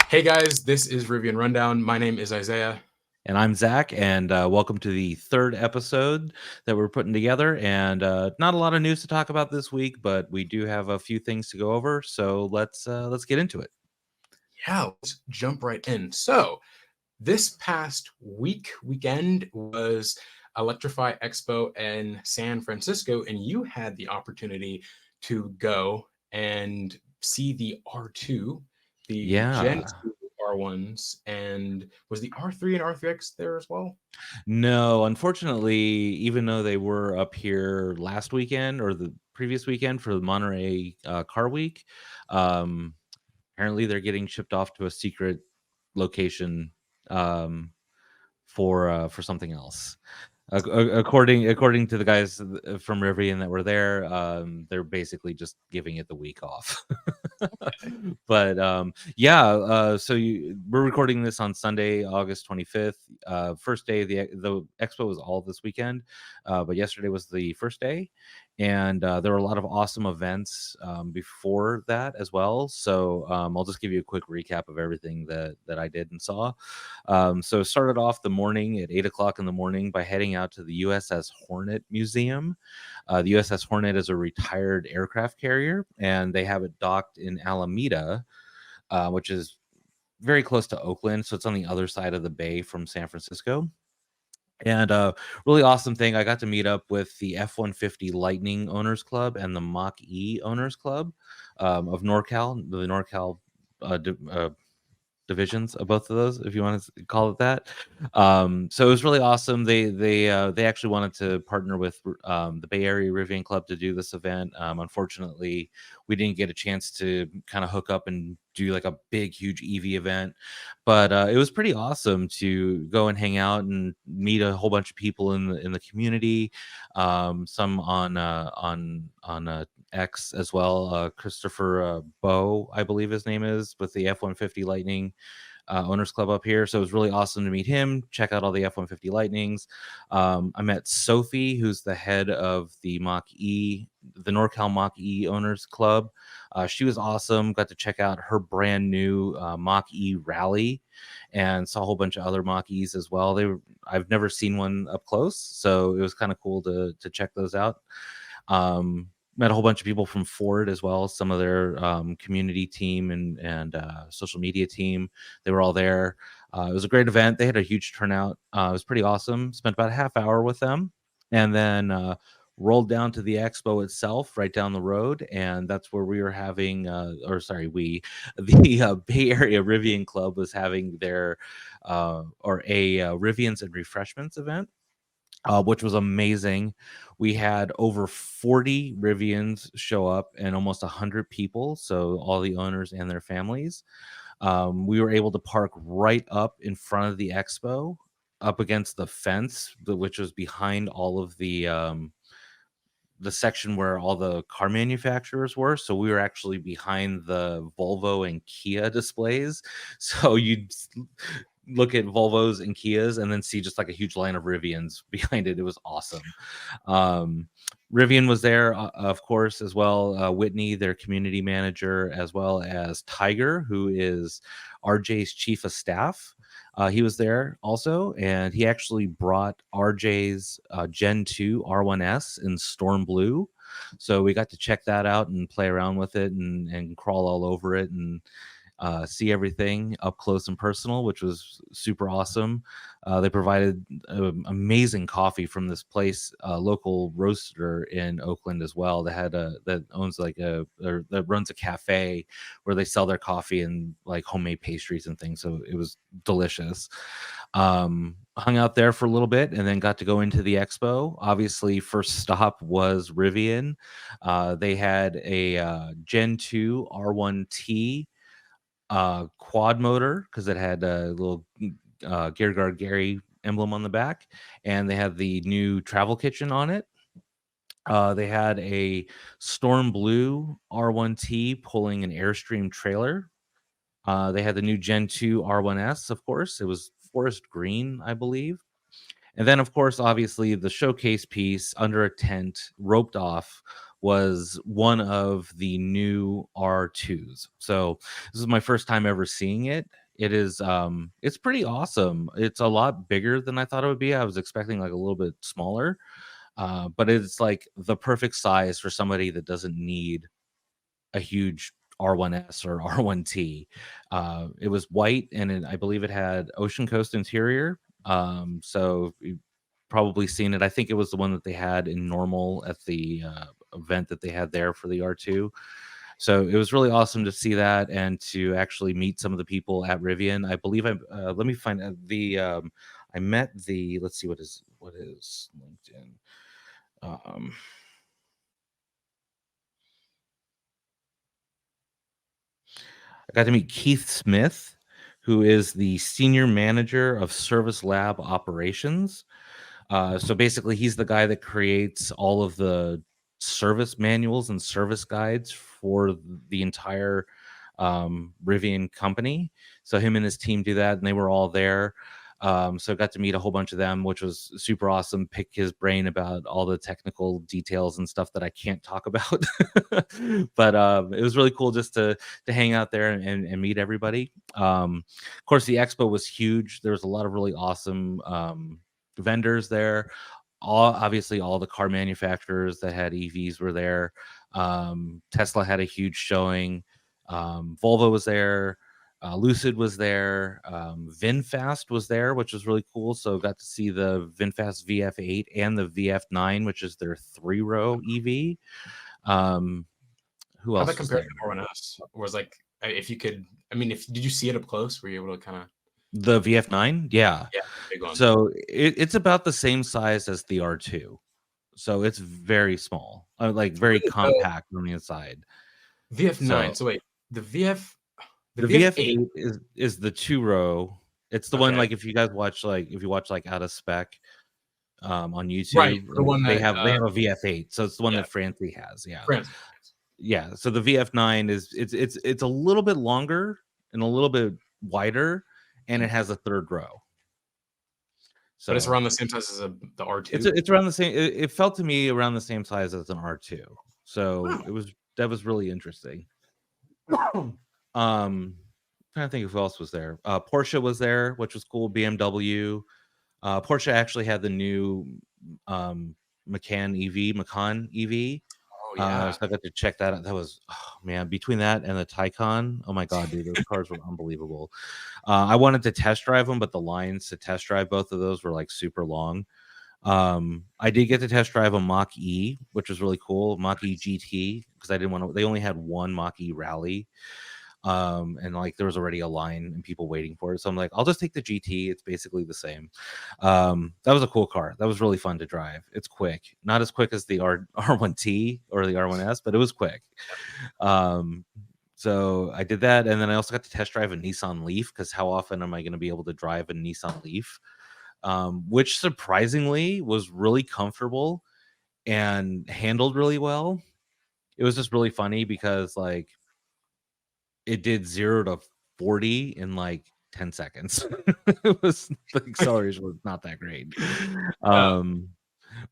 Hey guys, this is Rivian Rundown. My name is Isaiah. And I'm Zach, and welcome to the third episode that we're putting together. And not a lot of news to talk about this week, but we do have a few things to go over. So let's get into it. Yeah, let's jump right in. So, this past weekend was Electrify Expo in San Francisco, and you had the opportunity to go and see the R2, the Gen Yeah. 2 R1s, and was the R3 and R3X there as well? No, unfortunately, even though they were up here last weekend or the previous weekend for the Monterey Car Week, um, apparently they're getting shipped off to a secret location um, for something else. According to the guys from Rivian that were there, they're basically just giving it the week off. But yeah, we're recording this on Sunday, August 25th. First day of the expo was all this weekend, but yesterday was the first day, and there were a lot of awesome events before that as well. So I'll just give you a quick recap of everything that I did and saw. So it started off the morning at 8 o'clock in the morning by heading out to the USS Hornet Museum. The USS Hornet is a retired aircraft carrier, and they have it docked in Alameda, which is very close to Oakland. So it's on the other side of the bay from San Francisco. And really awesome thing, I got to meet up with the F-150 Lightning Owners Club and the Mach E Owners Club of NorCal, the NorCal divisions of both of those, if you want to call it that. So it was really awesome. They actually wanted to partner with the Bay Area Rivian Club to do this event. Unfortunately, we didn't get a chance to kind of hook up and do like a big, huge EV event, but it was pretty awesome to go and hang out and meet a whole bunch of people in the community. Some on X as well. Christopher Bow, I believe his name is, with the F-150 Lightning Owners Club up here. So it was really awesome to meet him, check out all the F-150 Lightnings. I met Sophie, who's the head of the NorCal Mach E Owners Club. She was awesome. Got to check out her brand new Mach E Rally and saw a whole bunch of other Mach E's as well. I've never seen one up close, so it was kind of cool to check those out. Met a whole bunch of people from Ford as well, some of their community team and social media team. They were all there. It was a great event. They had a huge turnout. It was pretty awesome. Spent about a half hour with them, and then rolled down to the expo itself, right down the road, and that's where we were having, the Bay Area Rivian Club was having their Rivians and Refreshments event, which was amazing. We had over 40 Rivians show up and almost 100 people, so all the owners and their families. We were able to park right up in front of the expo, up against the fence, which was behind all of the section where all the car manufacturers were. So we were actually behind the Volvo and Kia displays. So you'd look at Volvos and Kias and then see just like a huge line of Rivians behind it. It was awesome. Rivian was there, of course, as well. Whitney, their community manager, as well as Tiger, who is RJ's chief of staff. He was there also, and he actually brought RJ's Gen 2 R1S in Storm Blue. So we got to check that out and play around with it and crawl all over it and see everything up close and personal, which was super awesome. They provided amazing coffee from this place, a local roaster in Oakland as well. That owns or that runs a cafe where they sell their coffee and like homemade pastries and things. So it was delicious. Hung out there for a little bit and then got to go into the expo. Obviously, first stop was Rivian. They had a Gen 2 R1T quad motor because it had a little Gear Guard Gary emblem on the back, and they had the new travel kitchen on it. They had a Storm Blue R1T pulling an Airstream trailer. They had the new Gen 2 R1S, of course. It was forest green, I believe. And then, of course, obviously, the showcase piece under a tent, roped off, was one of the new R2s. So this is my first time ever seeing it. It is it's pretty awesome. It's a lot bigger than I thought it would be. I was expecting like a little bit smaller. But it's like the perfect size for somebody that doesn't need a huge R1S or R1T. It was white and I believe it had Ocean Coast interior. So you've probably seen it. I think it was the one that they had in normal at the event that they had there for the R2. So it was really awesome to see that and to actually meet some of the people at Rivian. I believe let me find out I met the, let's see, what is LinkedIn. Um, I got to meet Keith Smith, who is the senior manager of Service Lab Operations. So basically, he's the guy that creates all of the service manuals and service guides for the entire Rivian company. So him and his team do that, and they were all there. So I got to meet a whole bunch of them, which was super awesome. Pick his brain about all the technical details and stuff that I can't talk about. But it was really cool just to hang out there and meet everybody. Of course, the expo was huge. There was a lot of really awesome vendors there. Obviously, all the car manufacturers that had EVs were there. Tesla had a huge showing. Volvo was there. Lucid was there. VinFast was there, which was really cool. So got to see the VinFast VF8 and the VF9, which is their 3-row EV. Who How else that was compared there? to R1S? Was like, if you could, I mean, if did you see it up close? Were you able to kind of? The VF9? Yeah. Yeah, big one. So it's about the same size as the R2. So it's very small, like very Really? So compact on the inside. VF9. So So wait, the the VF8. VF8 is the 2-row. It's the one, Okay, like if you guys watch, like if you watch like Out of Spec on right. YouTube, The like one they that, have a VF8. So it's the one yeah, that Francie has. Yeah. France. Yeah. So the VF9 is it's a little bit longer and a little bit wider, and it Mm. has a 3rd row. But it's So around the same size as the it's R2. it's around the same. It felt to me around the same size as an R2. So Wow. that was really interesting. Trying to think of who else was there. Porsche was there, which was cool. BMW. Porsche actually had the new Macan EV. Oh yeah. So I got to check that out. That was, oh man, between that and the Taycan, oh my god, dude, those cars were unbelievable. I wanted to test drive them, but the lines to test drive both of those were like super long. I did get to test drive a Mach E, which was really cool. Mach E GT, because I didn't want to. They only had one Mach E Rally, and like there was already a line and people waiting for it. So I'm like, I'll just take the GT. It's basically the same. That was a cool car. That was really fun to drive. It's quick, not as quick as the R1T or the R1S, but it was quick. So I did that, and then I also got to test drive a Nissan Leaf, because how often am I going to be able to drive a Nissan Leaf? Which surprisingly was really comfortable and handled really well. It was just really funny because like it did 0 to 40 in like 10 seconds. It was, the acceleration was not that great. Yeah.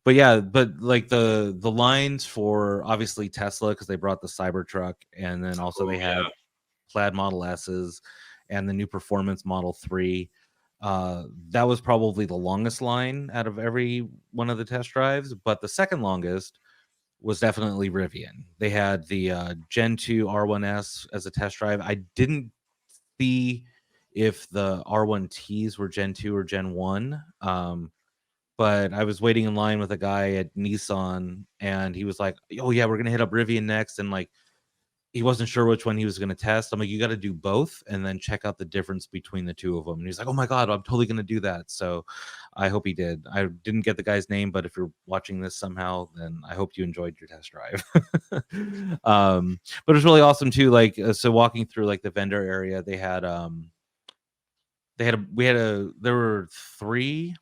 But yeah, but like the lines for obviously Tesla, because they brought the Cybertruck, and then also Oh they yeah. had Plaid Model S's and the new Performance Model 3. That was probably the longest line out of every one of the test drives, but the second longest was definitely Rivian. They had the Gen 2 R1S as a test drive. I didn't see if the R1Ts were Gen 2 or Gen 1. But I was waiting in line with a guy at Nissan, and he was like, "Oh yeah, we're gonna hit up Rivian next," and like he wasn't sure which one he was going to test. I'm like, you got to do both and then check out the difference between the two of them. And he's like, oh my God, I'm totally going to do that. So I hope he did. I didn't get the guy's name, but if you're watching this somehow, then I hope you enjoyed your test drive. But it was really awesome too. Like, so walking through like the vendor area, there were 3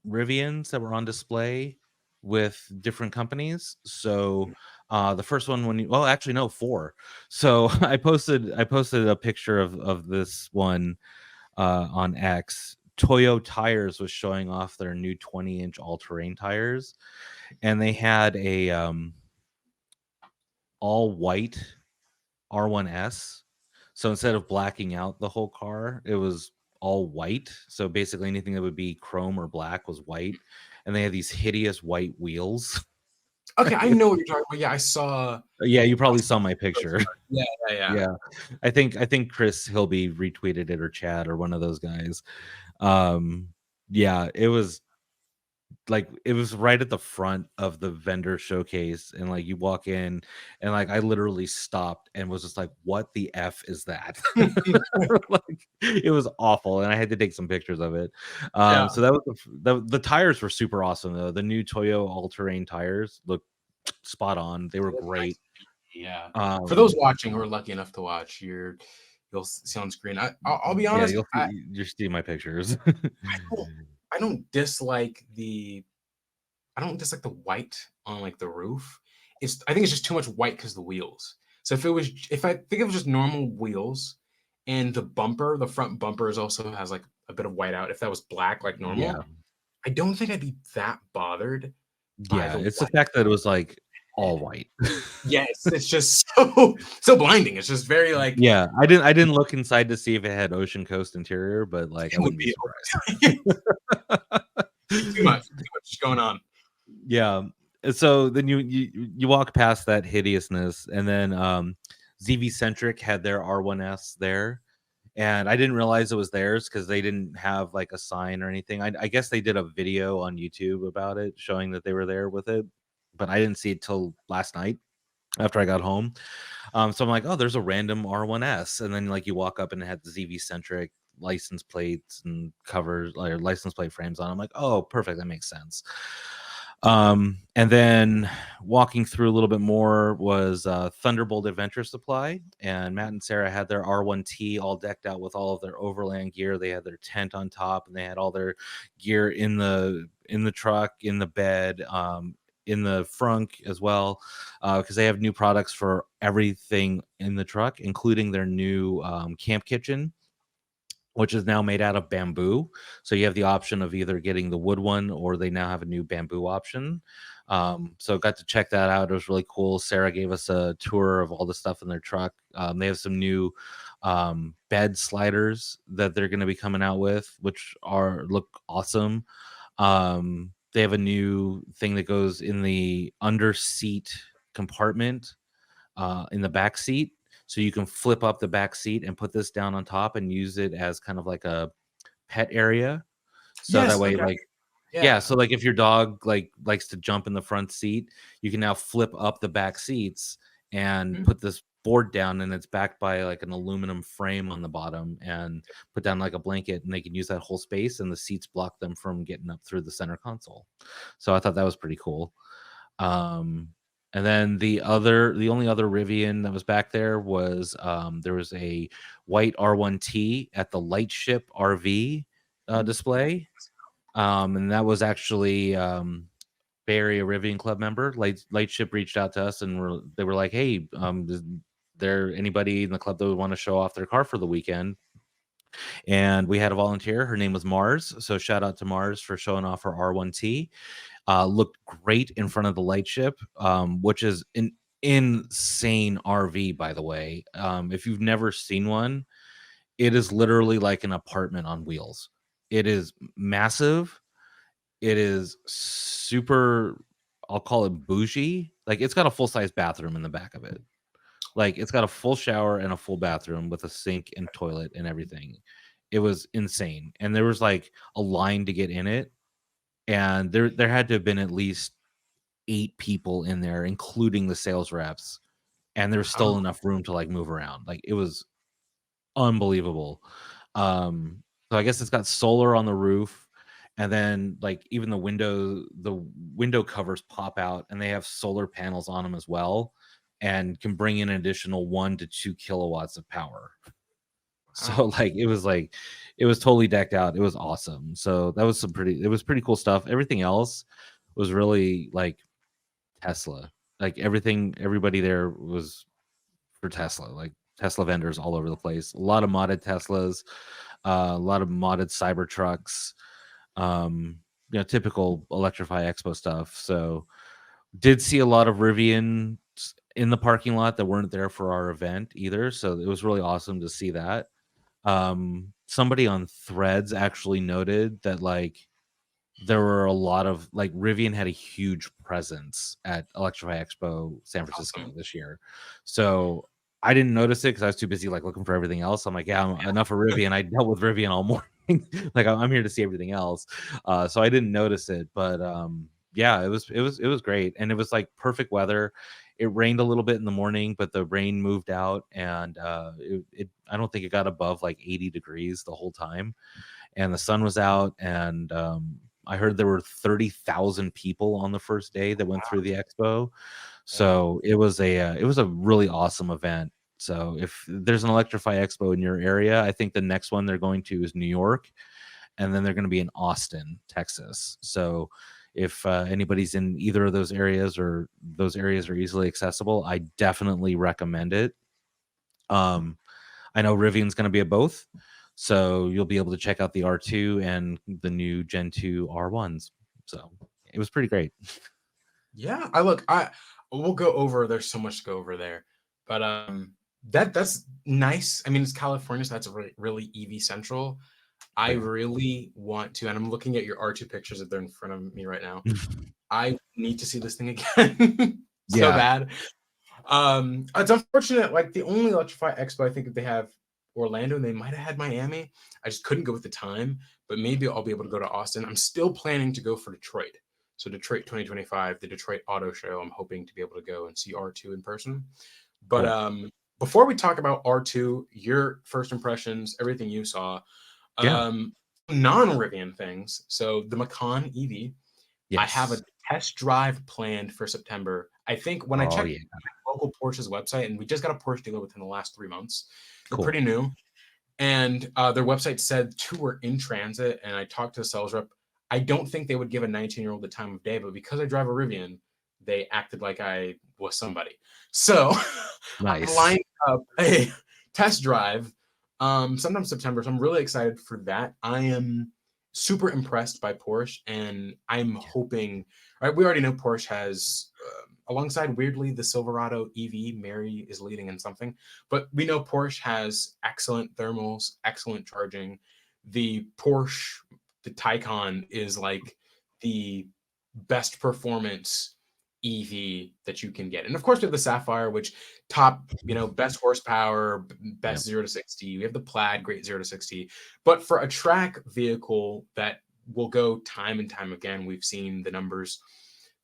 Rivians that were on display with different companies. So the first one, well, actually no, 4. So I posted a picture of this one on X. Toyo Tires was showing off their new 20-inch all-terrain tires, and they had a all white R1S. So instead of blacking out the whole car, it was all white. So basically anything that would be chrome or black was white. And they had these hideous white wheels. Okay, I know what you're talking about. Yeah, I saw. Yeah, you I probably saw saw my picture. yeah, yeah, yeah. Yeah. I think Chris Hilby retweeted it or Chad or one of those guys. Um yeah, it was like it was right at the front of the vendor showcase, and like you walk in and like I literally stopped and was just like, what the F is that? Like it was awful, and I had to take some pictures of it. Yeah. So that was the tires were super awesome though. The new Toyo all-terrain tires look spot on. They were That's nice. great. Yeah. For those Um watching who are lucky enough to watch, you'll see on screen. I'll be yeah, honest. you'll see my pictures. Don't I don't dislike the I don't dislike the white on like the roof. I think it's just too much white because the wheels. So if I think it was just normal wheels and the front bumpers also has like a bit of white out. If that was black like Yeah. normal, I don't think I'd be that bothered by Yeah, the it's the white. fact that it was like all white. Yes, it's just so blinding. It's just very like Yeah, I didn't look inside to see if it had ocean coast interior, but like I it would wouldn't be be surprised. too much going on. Yeah. So then you walk past that hideousness, and then ZV Centric had their R1S there, and I didn't realize it was theirs because they didn't have like a sign or anything. I guess they did a video on YouTube about it showing that they were there with it, but I didn't see it till last night after I got home. So I'm like, oh, there's a random R1S, and then like you walk up and it had the ZV Centric license plates and covers, like license plate frames on. I'm like, oh, perfect, that makes sense. And then walking through a little bit more was Thunderbolt Adventure Supply, and Matt and Sarah had their R1T all decked out with all of their overland gear. They had their tent on top, and they had all their gear in the truck, in the bed, in the frunk as well, because they have new products for everything in the truck, including their new camp kitchen, which is now made out of bamboo. So you have the option of either getting the wood one, or they now have a new bamboo option. So got to check that out. It was really cool. Sarah gave us a tour of all the stuff in their truck. They have some new bed sliders that they're going to be coming out with, which look awesome. They have a new thing that goes in the under seat compartment in the back seat, so you can flip up the back seat and put this down on top and use it as kind of like a pet area. So that Yes, way, okay. like, yeah, Yeah. so like if your dog like likes to jump in the front seat, you can now flip up the back seats and Mhm. put this board down, and it's backed by like an aluminum frame on the bottom, and put down like a blanket, and they can use that whole space, and the seats block them from getting up through the center console. So I thought that was pretty cool. Um, and then the only other Rivian that was back there was there was a white R1T at the Lightship RV display. And that was actually Bay Area Rivian Club member. Lightship reached out to us, and they were like, "Hey, is there anybody in the club that would want to show off their car for the weekend?" And we had a volunteer. Her name was Mars. So shout out to Mars for showing off her R1T. Looked great in front of the Lightship, which is an insane RV, by the way. If you've never seen one, it is literally like an apartment on wheels. It is massive. It is super, I'll call it bougie. Like it's got a full size bathroom in the back of it. Like it's got a full shower and a full bathroom with a sink and toilet and everything. It was insane. And there was like a line to get in it. And there had to have been at least 8 people in there, including the sales reps. And there was still Oh, enough room to like move around. Like it was unbelievable. So I guess it's got solar on the roof, and then like even the window covers pop out, and they have solar panels on them as well, and can bring in an additional 1 to 2 kilowatts of power. So wow. it was totally decked out. It was awesome. So that was it was pretty cool stuff. Everything else was really like Tesla. Like everybody there was for Tesla. Like Tesla vendors all over the place. A lot of modded Teslas, a lot of modded Cybertrucks, typical Electrify Expo stuff. So did see a lot of Rivian in the parking lot that weren't there for our event either. So it was really awesome to see that. Somebody on Threads actually noted that like there were a lot of like Rivian had a huge presence at Electrify Expo San Francisco Awesome. this year. So I didn't notice it because I was too busy like looking for everything else. I'm like, yeah, enough of Rivian. I dealt with Rivian all morning. Like I'm here to see everything else. So I didn't notice it. But yeah, it was great. And it was like perfect weather. It rained a little bit in the morning, but the rain moved out and I don't think it got above like 80 degrees the whole time. And the sun was out and I heard there were 30,000 people on the first day that went through the expo. Yeah. So it was a really awesome event. So if there's an Electrify Expo in your area, I think the next one they're going to is New York, and then they're going to be in Austin, Texas. So if anybody's in either of those areas or those areas are easily accessible, I definitely recommend it. I know Rivian's going to be at both, so you'll be able to check out the R2 and the new Gen 2 R1s. So it was pretty great. Yeah, I we'll go over. There's so much to go over there, but that's nice. I mean, it's California, so that's really, really EV central. I Oh, yeah. really want to, and I'm looking at your R2 pictures that they're in front of me right now. I need to see this thing again so Yeah. bad. It's unfortunate. Like the only Electrify Expo I think that they have Orlando, and they might have had Miami. I just couldn't go with the time, but maybe I'll be able to go to Austin. I'm still planning to go for Detroit. So Detroit 2025, the Detroit Auto Show. I'm hoping to be able to go and see R2 in person. But Cool. before we talk about R2, your first impressions, everything you saw, Yeah. um, non-Rivian things. So the Macan EV, I have a Yes. test drive planned for September. I think when I Oh, checked yeah. local Porsche's website, and we just got a Porsche dealer within the last 3 months. They're Cool. pretty new, and their website said two were in transit. And I talked to the sales rep. I don't think they would give a 19-year-old the time of day, but because I drive a Rivian, they acted like I was somebody. So I Nice. lined up a test drive sometime September. So I'm really excited for that. I am super impressed by Porsche, and I'm Yeah. hoping. Right, we already know Porsche has, alongside weirdly the Silverado EV, Mary is leading in something, but we know Porsche has excellent thermals, excellent charging. The Porsche, the Taycan is like the best performance EV that you can get. And of course, we have the Sapphire, which top, best horsepower, Yep. best 0 to 60. We have the Plaid, great 0 to 60. But for a track vehicle that will go time and time again, we've seen the numbers.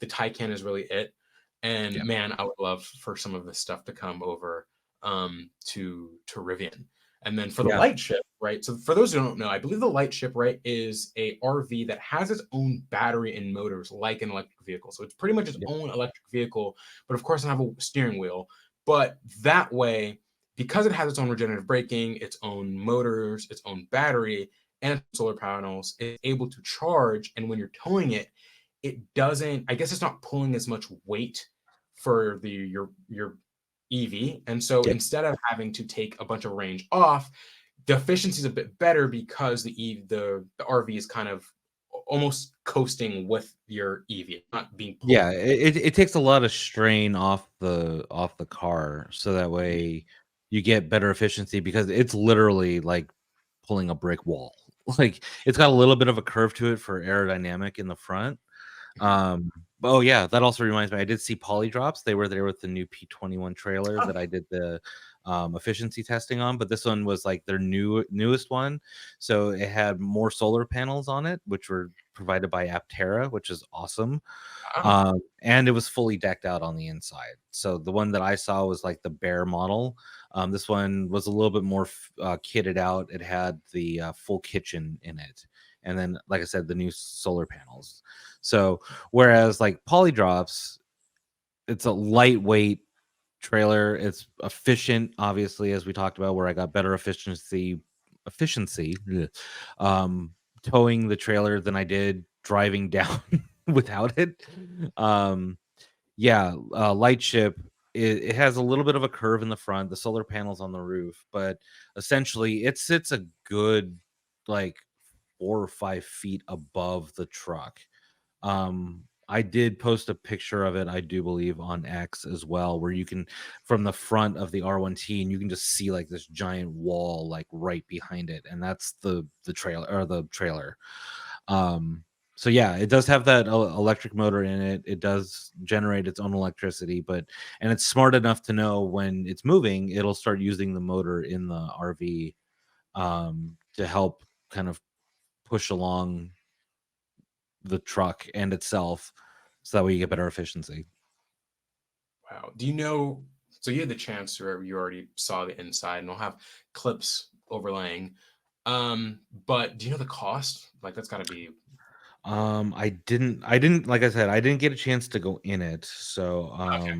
The Taycan is really it. And Yep. man, I would love for some of this stuff to come over to Rivian. And then for the Yeah. Lightship, right? So for those who don't know, I believe the Lightship, right, is a RV that has its own battery and motors like an electric vehicle. So it's pretty much its Yep. own electric vehicle, but of course, it have a steering wheel. But that way, because it has its own regenerative braking, its own motors, its own battery, and solar panels, it's able to charge. And when you're towing it, it doesn't. I guess it's not pulling as much weight for your EV. And so Yep. instead of having to take a bunch of range off, the efficiency is a bit better because the RV is kind of almost coasting with your EV, not being pulled. Yeah. It takes a lot of strain off the car, so that Yeah. way you get better efficiency because it's literally like pulling a brick wall. Like it's got a little bit of a curve to it for aerodynamic in the front. Mhm. Um, oh yeah, that also reminds me. I did see Polydrops. They were there with the new P21 trailer Oh, that I did the efficiency testing on, but this one was like their newest one. So it had more solar panels on it, which were provided by Aptera, which is awesome. wow. And it was fully decked out on the inside. So the one that I saw was like the bare model. This one was a little bit more kitted out. It had the full kitchen in it, and then, like I said, the new solar panels. So whereas like Polydrops, it's a lightweight trailer. It's efficient, obviously, as we talked about, where I got better efficiency, ugh, towing the trailer than I did driving down without it. Um, yeah, Lightship. It has a little bit of a curve in the front, the solar panels on the roof, but essentially it sits a good like 4 or 5 feet above the truck. I did post a picture of it, I do believe, on X as well, where you can from the front of the R1T, and you can just see like this giant wall like right behind it, and that's the trailer or the trailer. Um, so yeah, it does have that electric motor in it. It does generate its own electricity, but and it's smart enough to know when it's moving, it'll start using the motor in the RV to help kind of push along the truck and itself, so that way you get better efficiency. Wow. Do you know? So you had the chance, or you already saw the inside, and I'll have clips overlaying. But do you know the cost? Like that's got to be I didn't like I said, I didn't get a chance to go in it. So okay.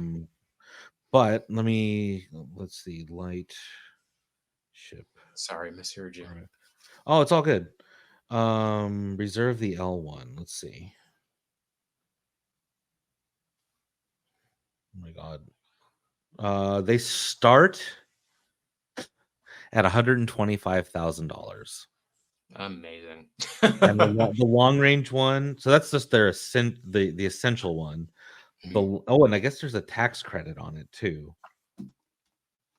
but let's see, light ship. Sorry, misheard you. All right. Oh, it's all good. Reserve the L1. Let's see. Oh my god. They start at $125,000. Amazing. And the long range one, so that's just their the essential one. Mhm. And I guess there's a tax credit on it too.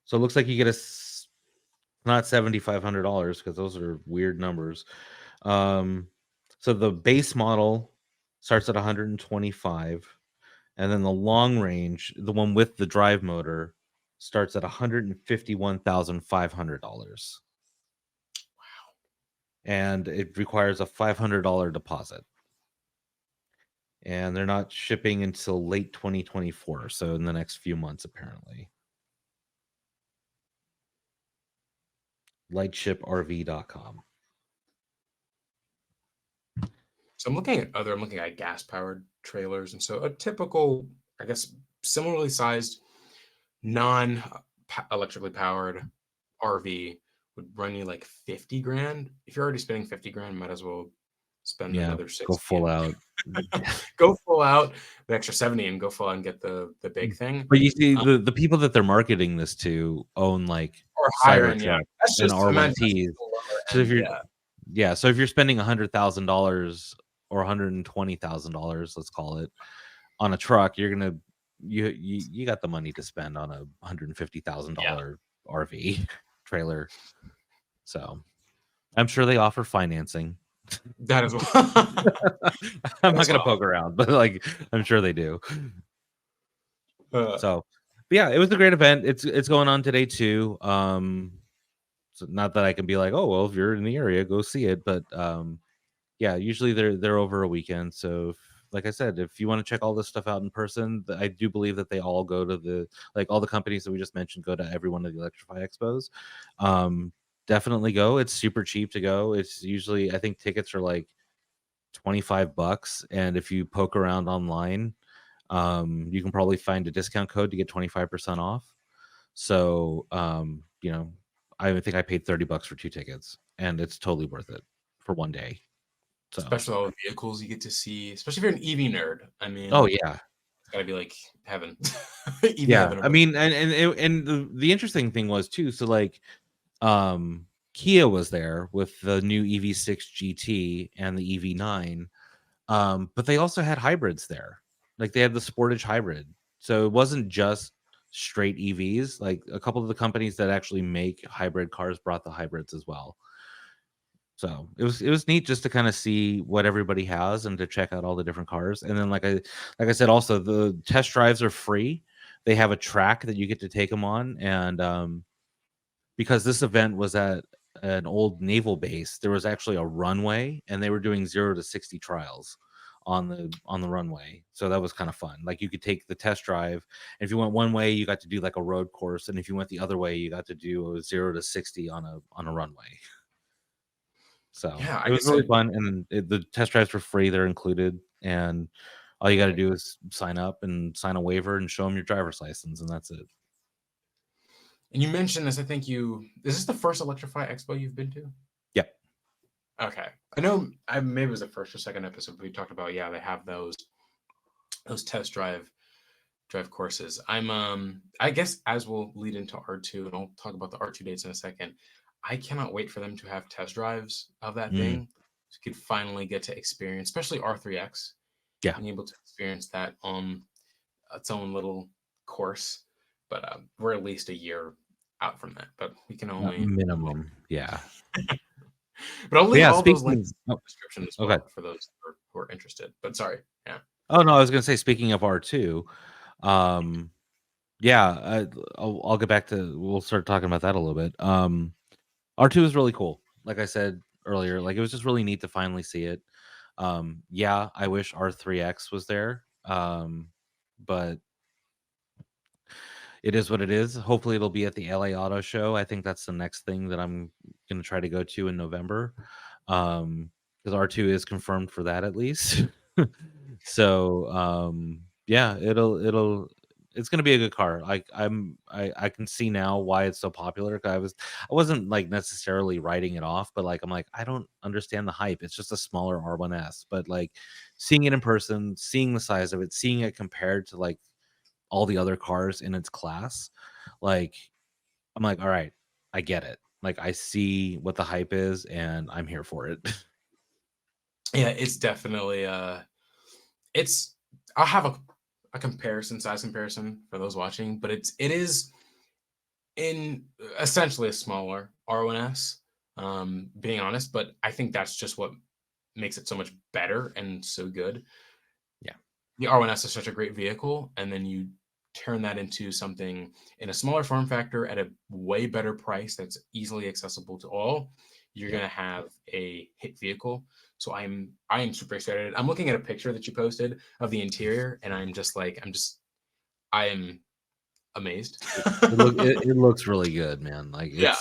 So it looks like you get not $7,500 because those are weird numbers. Um, so the base model starts at 125, and then the long range, the one with the drive motor, starts at $151,500, and it requires a $500 deposit. And they're not shipping until late 2024, so in the next few months, apparently. Lightshiprv.com. So I'm looking at gas powered trailers, and so a typical, I guess, similarly sized non electrically powered RV would run you like 50 grand. If you're already spending 50 grand, might as well spend Yeah, another go 60 full and out. go full out the extra 70 and go full out and get the big thing. But you see, Um, the people that they're marketing this to own, like, or higher end, yeah. Cybertruck That's and just imagine that's R1Ts. just the lower So if end, you're yeah. yeah, so if you're spending $100,000 or $120,000, let's call it, on a truck, you're gonna you got the money to spend on a Yeah. $150,000 RV trailer. So, I'm sure they offer financing. That as well. I'm That not as gonna well. poke around, but, like, I'm sure they do. Uh, So, but yeah, it was a great event. It's going on today too. So not that I can be like, oh well, if you're in the area, go see it. But yeah, usually they're over a weekend. So like I said, if you want to check all this stuff out in person, I do believe that they all go to all the companies that we just mentioned go to every one of the Electrify expos. Um, Definitely go. It's super cheap to go. It's usually I think tickets are like $25, and if you poke around online, you can probably find a discount code to get 25% off. So, I think I paid $30 for 2 tickets, and it's totally worth it for 1 day. So, especially all the vehicles you get to see, especially if you're an EV nerd. I oh mean, yeah, it's gotta be like heaven. EV yeah. heaven I over mean, and the interesting thing was too. So like, um, Kia was there with the new EV6 GT and the EV9, but they also had hybrids there. Like they had the Sportage hybrid, so it wasn't just straight EVs. Like a couple of the companies that actually make hybrid cars brought the hybrids as well. So it was neat just to kind of see what everybody has and to check out all the different cars. And then like I said, also the test drives are free. They have a track that you get to take them on, and because this event was at an old naval base, there was actually a runway, and they were doing 0 to 60 trials on the runway. So that was kind of fun. Like you could take the test drive, and if you went one way, you got to do like a road course, and if you went the other way, you got to do a 0 to 60 on a runway. So yeah, it I was guess really fun, and the test drives were free; they're included, and all you got to perfect. do is sign up and sign a waiver and show them your driver's license, and that's it. And you mentioned this, I think you is this the first Electrify Expo you've been to? Yep. Okay. I know I maybe it was the first or second episode we talked about, yeah, they have those test drive courses. I guess as we'll lead into R2 and I'll talk about the R2 dates in a second. I cannot wait for them to have test drives of that Mm, thing. So you could finally get to experience, especially R3X. Yeah. being able to experience that on its own little course. But we're at least a year out from that. But we can only wait. Minimum. Yeah. But I'll But leave yeah, all those speaking links in the description as okay. well for those who are interested. But sorry, yeah. Oh no, I was gonna say speaking of R2, um, yeah, I'll get back to we'll start talking about that a little bit. R2 is really cool. Like I said earlier, like it was just really neat to finally see it. Yeah, I wish R3X was there. But it is what it is. Hopefully it'll be at the LA Auto Show. I think that's the next thing that I'm gonna try to go to in November. Because R2 is confirmed for that at least. So yeah, it's gonna be a good car. I can see now why it's so popular. 'Cause I wasn't like necessarily writing it off, but like I'm like, I don't understand the hype. It's just a smaller R1S. But like seeing it in person, seeing the size of it, seeing it compared to like all the other cars in its class, like I'm like, all right, I get it. Like I see what the hype is and I'm here for it. Yeah, it's definitely it's I'll have a comparison, size comparison for those watching, but it is in essentially a smaller R1S, being honest, but I think that's just what makes it so much better and so good. Yeah. The R1S is such a great vehicle, and then you turn that into something in a smaller form factor at a way better price that's easily accessible to all. You're Yep. gonna have a hit vehicle. So I am super excited. I'm looking at a picture that you posted of the interior, and I am amazed. It looks really good, man. Like Yeah,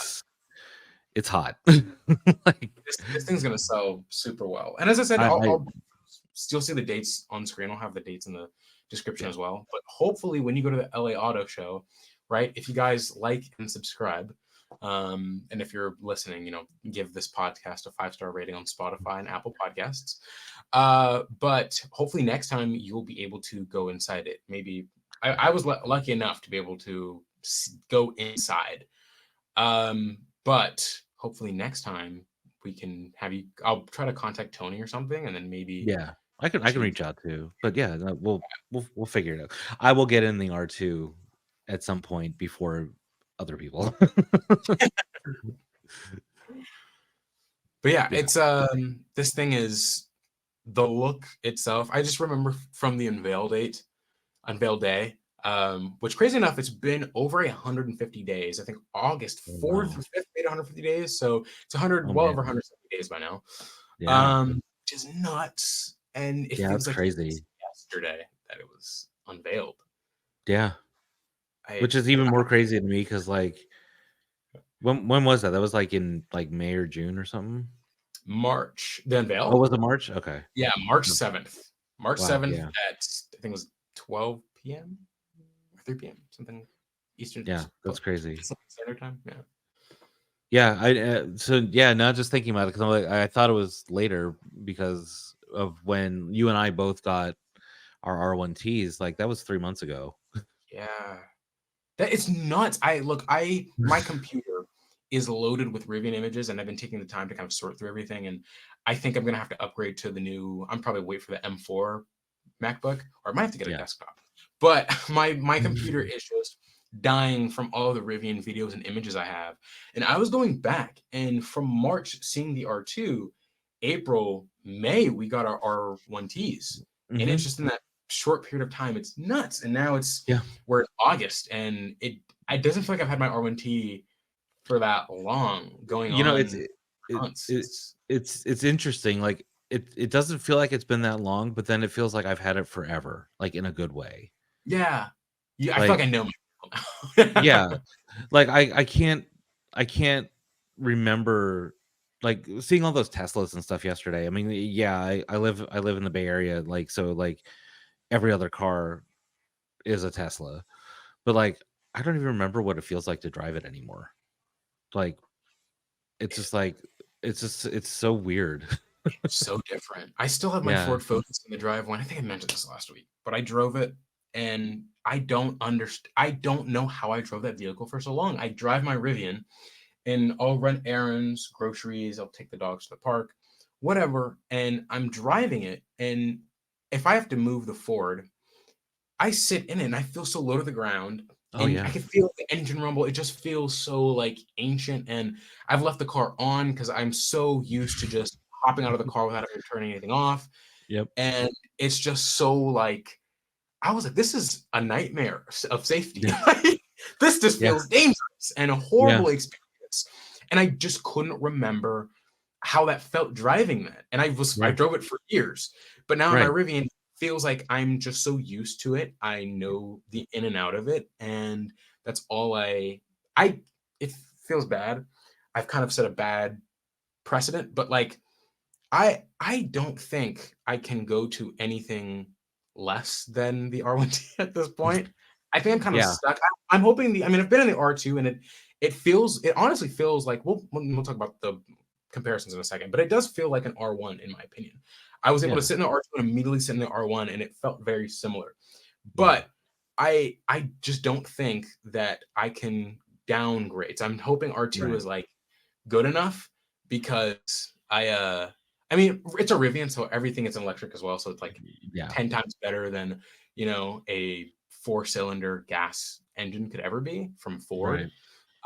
it's hot. Like this thing's gonna sell super well. And as I said, I I'll still see the dates on screen. I'll have the dates in the description yeah. as well. But hopefully, when you go to the LA Auto Show, right? If you guys like and subscribe, and if you're listening, give this podcast a 5-star rating on Spotify and Apple Podcasts. But hopefully, next time you'll be able to go inside it. Maybe I was lucky enough to be able to go inside. But hopefully next time we can have you. I'll try to contact Tony or something, and then maybe Yeah. I can you. reach out too. But yeah, no, we'll figure it out. I will get in the R2 at some point before other people. But yeah, Yeah. it's this thing is the look itself. I just remember from the unveil day, which crazy enough, it's been over 150 days. I think August Oh, 4th through wow. 5th made 150 days, so it's 100, Oh well over man. 170 days by now. Yeah. Which is nuts, and it Yeah, that's feels like it was crazy. yesterday that it was unveiled. Yeah. I Which is even more crazy to me because like when was that? That was like in like May or June or something? March the Oh, unveil. was it March? Okay. Yeah, March Mm. 7th. March Wow, 7th yeah. at I think it was 12 p.m. or 3 p.m. something Eastern Yeah, that's crazy. Pacific Standard Time. Yeah. Yeah, so yeah, now just thinking about it because I'm like I thought it was later because of when you and I both got our R1Ts, like that was 3 months ago. Yeah. That it's nuts. My computer is loaded with Rivian images, and I've been taking the time to kind of sort through everything. And I think I'm gonna have to upgrade to the new. I'm probably wait for the M4 MacBook, or I might have to get a Yeah. desktop. But my computer is just dying from all the Rivian videos and images I have. And I was going back, and from March seeing the R2, April, May, we got our R1Ts. And it's Mhm. just in that short period of time, it's nuts. And now Yeah. we're in August, and it doesn't feel like I've had my R1T for that long, going You know, on it months. it it's interesting, like, it doesn't feel like it's been that long, but then it feels like I've had it forever, like, in a good way. Yeah. Yeah, I feel like I Like know my vehicle now. yeah, like, I can't remember, like, seeing all those Teslas and stuff yesterday. I mean, yeah, I live in the Bay Area, like, so, like, every other car is a Tesla, but, like, I don't even remember what it feels like to drive it anymore. Like, it's just like it's so weird. So different. I still have my Yeah. Ford Focus in the driveway. I think I mentioned this last week, but I drove it, and I don't understand. I don't know how I drove that vehicle for so long. I drive my Rivian, and I'll run errands, groceries. I'll take the dogs to the park, whatever. And I'm driving it, and if I have to move the Ford, I sit in it and I feel so low to the ground, Oh and I yeah. can feel the engine rumble. It just feels so like ancient, and I've left the car on because I'm so used to just hopping out of the car without having to turn anything off, Yep. and it's just so like I was like, this is a nightmare of safety. Yeah. Like, this just Yeah. feels dangerous and a Yeah. horrible experience. And I just couldn't remember how that felt driving that. And I Yeah. drove it for years, but now in my Right. Rivian feels like I'm just so used to it. I know the in and out of it, and that's all I it feels bad. I've kind of set a bad precedent, but like I don't think I can go to anything less than the R1T at this point. I think I'm kind of Yeah. stuck. I'm hoping the I mean, I've been in the R2 and it honestly feels like we'll talk about the comparisons in a second, but it does feel like an R1 in my opinion. I was able to Yeah. sit in the R2 and immediately sit in the R1 and it felt very similar. Yeah. But I just don't think that I can downgrade. So I'm hoping R2 Right. is like good enough because I mean it's a Rivian, so everything is electric as well. So it's like Yeah. 10 times better than a four-cylinder gas engine could ever be from Ford.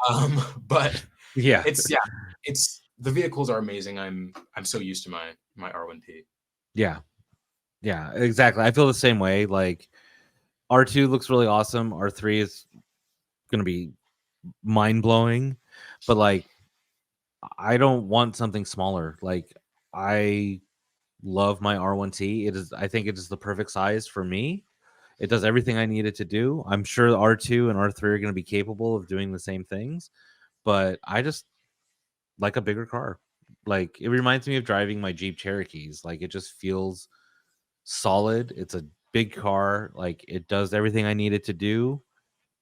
Right. But Yeah. yeah, it's the vehicles are amazing. I'm so used to my R1T. Yeah. Yeah. Exactly. I feel the same way. Like R2 looks really awesome. R3 is gonna be mind blowing, but like I don't want something smaller. Like I love my R1T. It is I think it is the perfect size for me. It does everything I need it to do. I'm sure the R2 and R3 are going to be capable of doing the same things, but I just like a bigger car. Like it reminds me of driving my Jeep Cherokees. Like it just feels solid. It's a big car. Like it does everything I need it to do.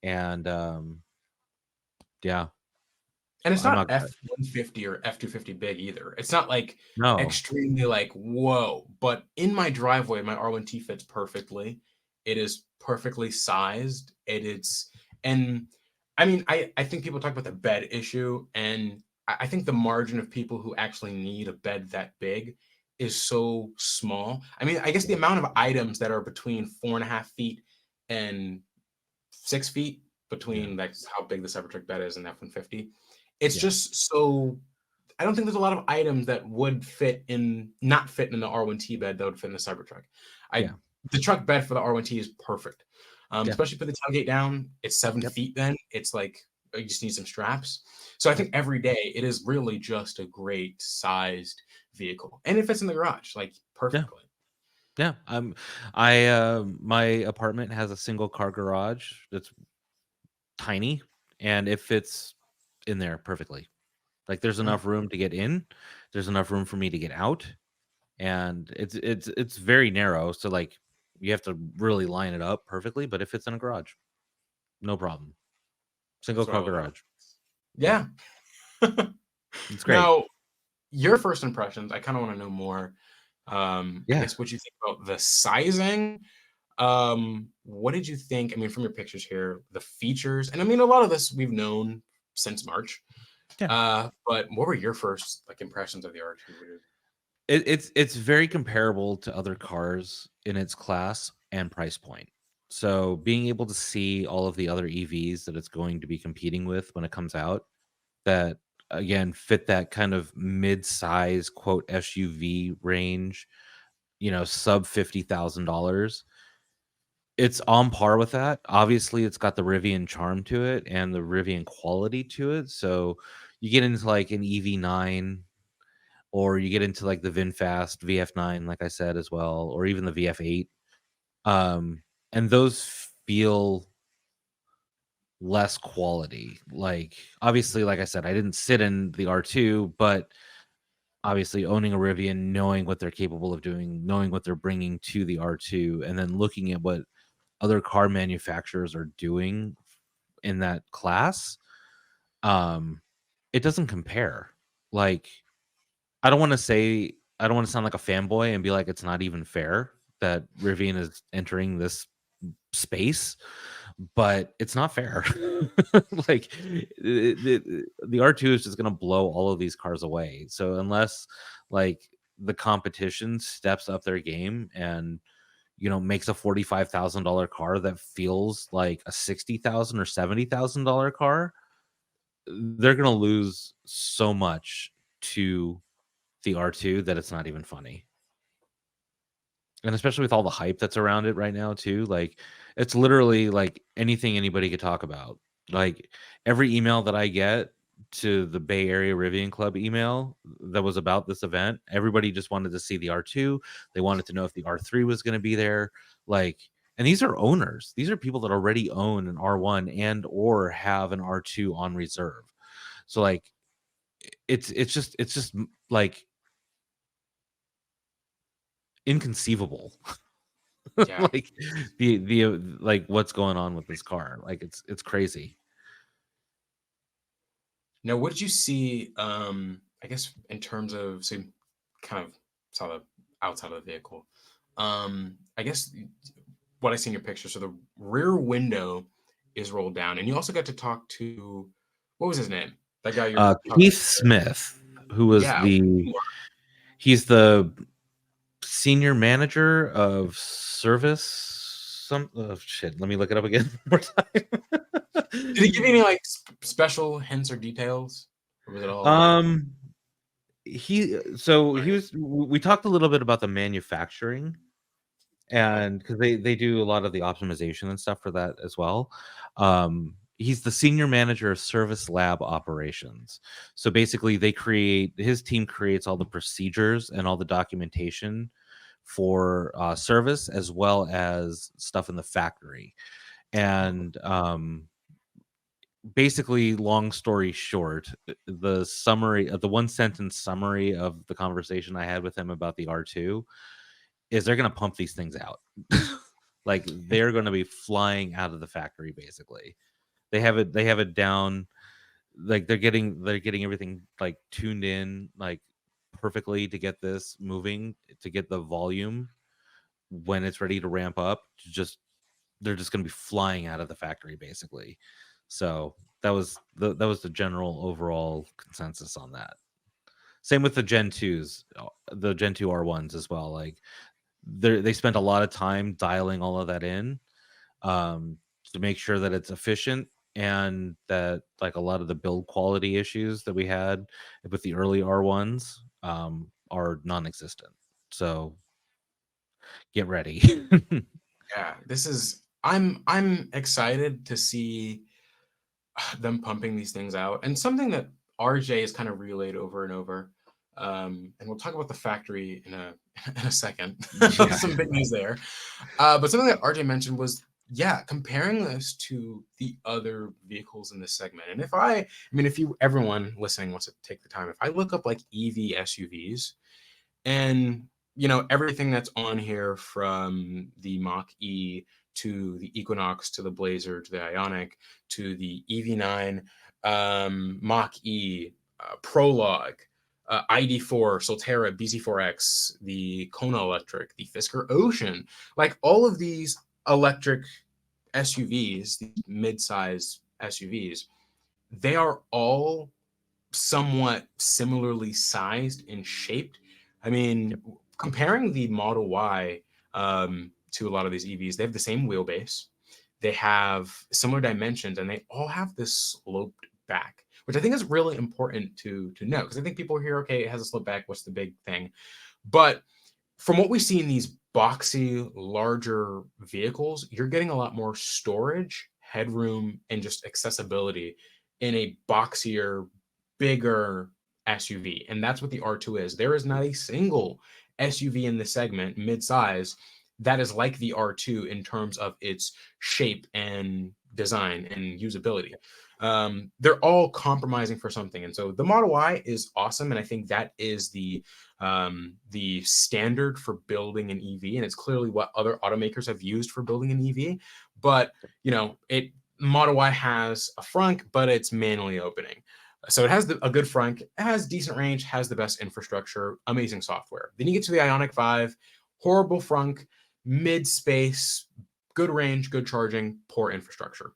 And yeah, And it's I'm not not F150 or F250 big either. It's not like no. extremely like whoa, but in my driveway, my R1T fits perfectly. It is perfectly sized. It is, and I mean, I think people talk about the bed issue, and I think the margin of people who actually need a bed that big is so small. I mean, I guess the Yeah. amount of items that are between 4.5 feet and 6 feet Yeah. between like how big the Cybertruck bed is and F150. It's Yeah. just so I don't think there's a lot of items that would not fit in the R1T bed that would fit in the Cybertruck. I Yeah. the truck bed for the R1T is perfect. Yeah. Especially put the tailgate down. It's 7 Yep. feet then. It's like you just need some straps. So I Yep. think every day it is really just a great sized vehicle. And it fits in the garage like Yeah. perfectly. Yeah. My apartment has a single car garage that's tiny and it fits in there perfectly. Like there's Mm. enough room to get in, there's enough room for me to get out, and it's very narrow, so like you have to really line it up perfectly, but it fits in a garage. No problem. Single That's what I car love about garage. it. Yeah. Yeah. It's great. Now, your first impressions, I kind of want to know more. I Yeah. guess what you think about the sizing. What did you think? I mean, from your pictures here, the features, and I mean, a lot of this we've known since March. Yeah. But what were your first like impressions of the R2? It's very comparable to other cars in its class and price point. So being able to see all of the other EVs that it's going to be competing with when it comes out, that again fit that kind of mid-size quote SUV range, sub $50,000. It's on par with that. Obviously, it's got the Rivian charm to it and the Rivian quality to it. So you get into like an EV9 or you get into like the VinFast VF9, like I said as well, or even the VF8. And those feel less quality. Like obviously, like I said, I didn't sit in the R2, but obviously owning a Rivian, knowing what they're capable of doing, knowing what they're bringing to the R2, and then looking at what other car manufacturers are doing in that class, um, it doesn't compare. Like, I don't want to sound like a fanboy and be like it's not even fair that Rivian is entering this space, but it's not fair. Like the R2 is just going to blow all of these cars away. So unless like the competition steps up their game and makes a $45,000 car that feels like a $60,000 or $70,000 car, they're going to lose so much to the R2 that it's not even funny. And especially with all the hype that's around it right now too, like, it's literally like anything anybody could talk about. Like, every email that I get to the Bay Area Rivian Club email that was about this event, everybody just wanted to see the R2. They wanted to know if the R3 was going to be there. Like, and these are owners. These are people that already own an R1 and or have an R2 on reserve. So like, it's just like inconceivable. Yeah. Like, the like what's going on with this car. Like, it's crazy. Now, what did you see? I guess in terms of, so you kind of saw the outside of the vehicle. I guess what I see in your picture. So the rear window is rolled down, and you also got to talk to, what was his name? That guy you're talking Keith to. Smith, who was Yeah. he's the senior manager of service. Shit. Let me look it up again one more Did he give you time. any like special hints or details, or was it all like? um, he was. We talked a little bit about the manufacturing, Okay. and because they do a lot of the optimization and stuff for that as well. He's the senior manager of service lab operations. So basically, his team creates all the procedures and all the documentation for service, as well as stuff in the factory. Oh, And basically, long story short, the summary of the one sentence summary of the conversation I had with him about the R2 is they're going to pump these things out. Like, they're going to be flying out of the factory. Basically, they have it down. Like, they're getting everything like tuned in like perfectly to get this moving, to get the volume when it's ready to ramp up. They're just going to be flying out of the factory basically. So that was the general overall consensus on that. Same with the Gen 2s, the Gen 2 R1s as well. Like, they spent a lot of time dialing all of that in, um, to make sure that it's efficient, and that like a lot of the build quality issues that we had with the early R1s are non-existent. So get ready. yeah. This is. I'm excited to see them pumping these things out, and something that RJ has kind of relayed over and over. And we'll talk about the factory in a in a second. Yeah. Some big news there. But something that RJ mentioned was, yeah, comparing this to the other vehicles in this segment. And I mean, if everyone listening wants to take the time, if I look up like EV SUVs, and everything that's on here, from the Mach E to the Equinox to the Blazer to the Ioniq to the EV9, Mach E, Prologue, ID4, Solterra, BZ4X, the Kona Electric, the Fisker Ocean, like all of these electric SUVs, these mid-size SUVs, they are all somewhat similarly sized and shaped. I mean, Yep. comparing the Model Y, to a lot of these EVs, they have the same wheelbase, they have similar dimensions, and they all have this sloped back, which I think is really important to know, because I think people hear, okay, it has a sloped back, what's the big thing? But from what we see in these boxy, larger vehicles, you're getting a lot more storage, headroom, and just accessibility in a boxier, bigger SUV. And that's what the R2 is. There is not a single SUV in the segment, mid-size, that is like the R2 in terms of its shape and design and usability. They're all compromising for something. And so the Model Y is awesome. And I think that is the standard for building an EV, and it's clearly what other automakers have used for building an EV. But it Model Y has a frunk, but it's manually opening. So it has a good frunk, it has decent range, has the best infrastructure, amazing software. Then you get to the Ioniq 5, horrible frunk, mid space, good range, good charging, poor infrastructure.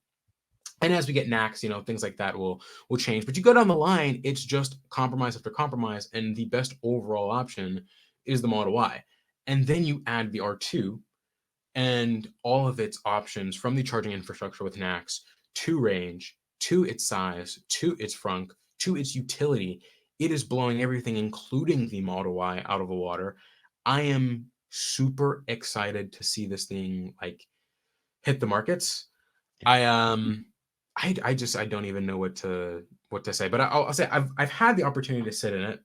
And as we get NACS, things like that will change. But you go down the line, it's just compromise after compromise, and the best overall option is the Model Y. And then you add the R2, and all of its options, from the charging infrastructure with NACS to range, to its size, to its frunk, to its utility, it is blowing everything, including the Model Y, out of the water. I am super excited to see this thing like hit the markets. Yeah. I don't even know what to say, but I'll say I've had the opportunity to sit in it,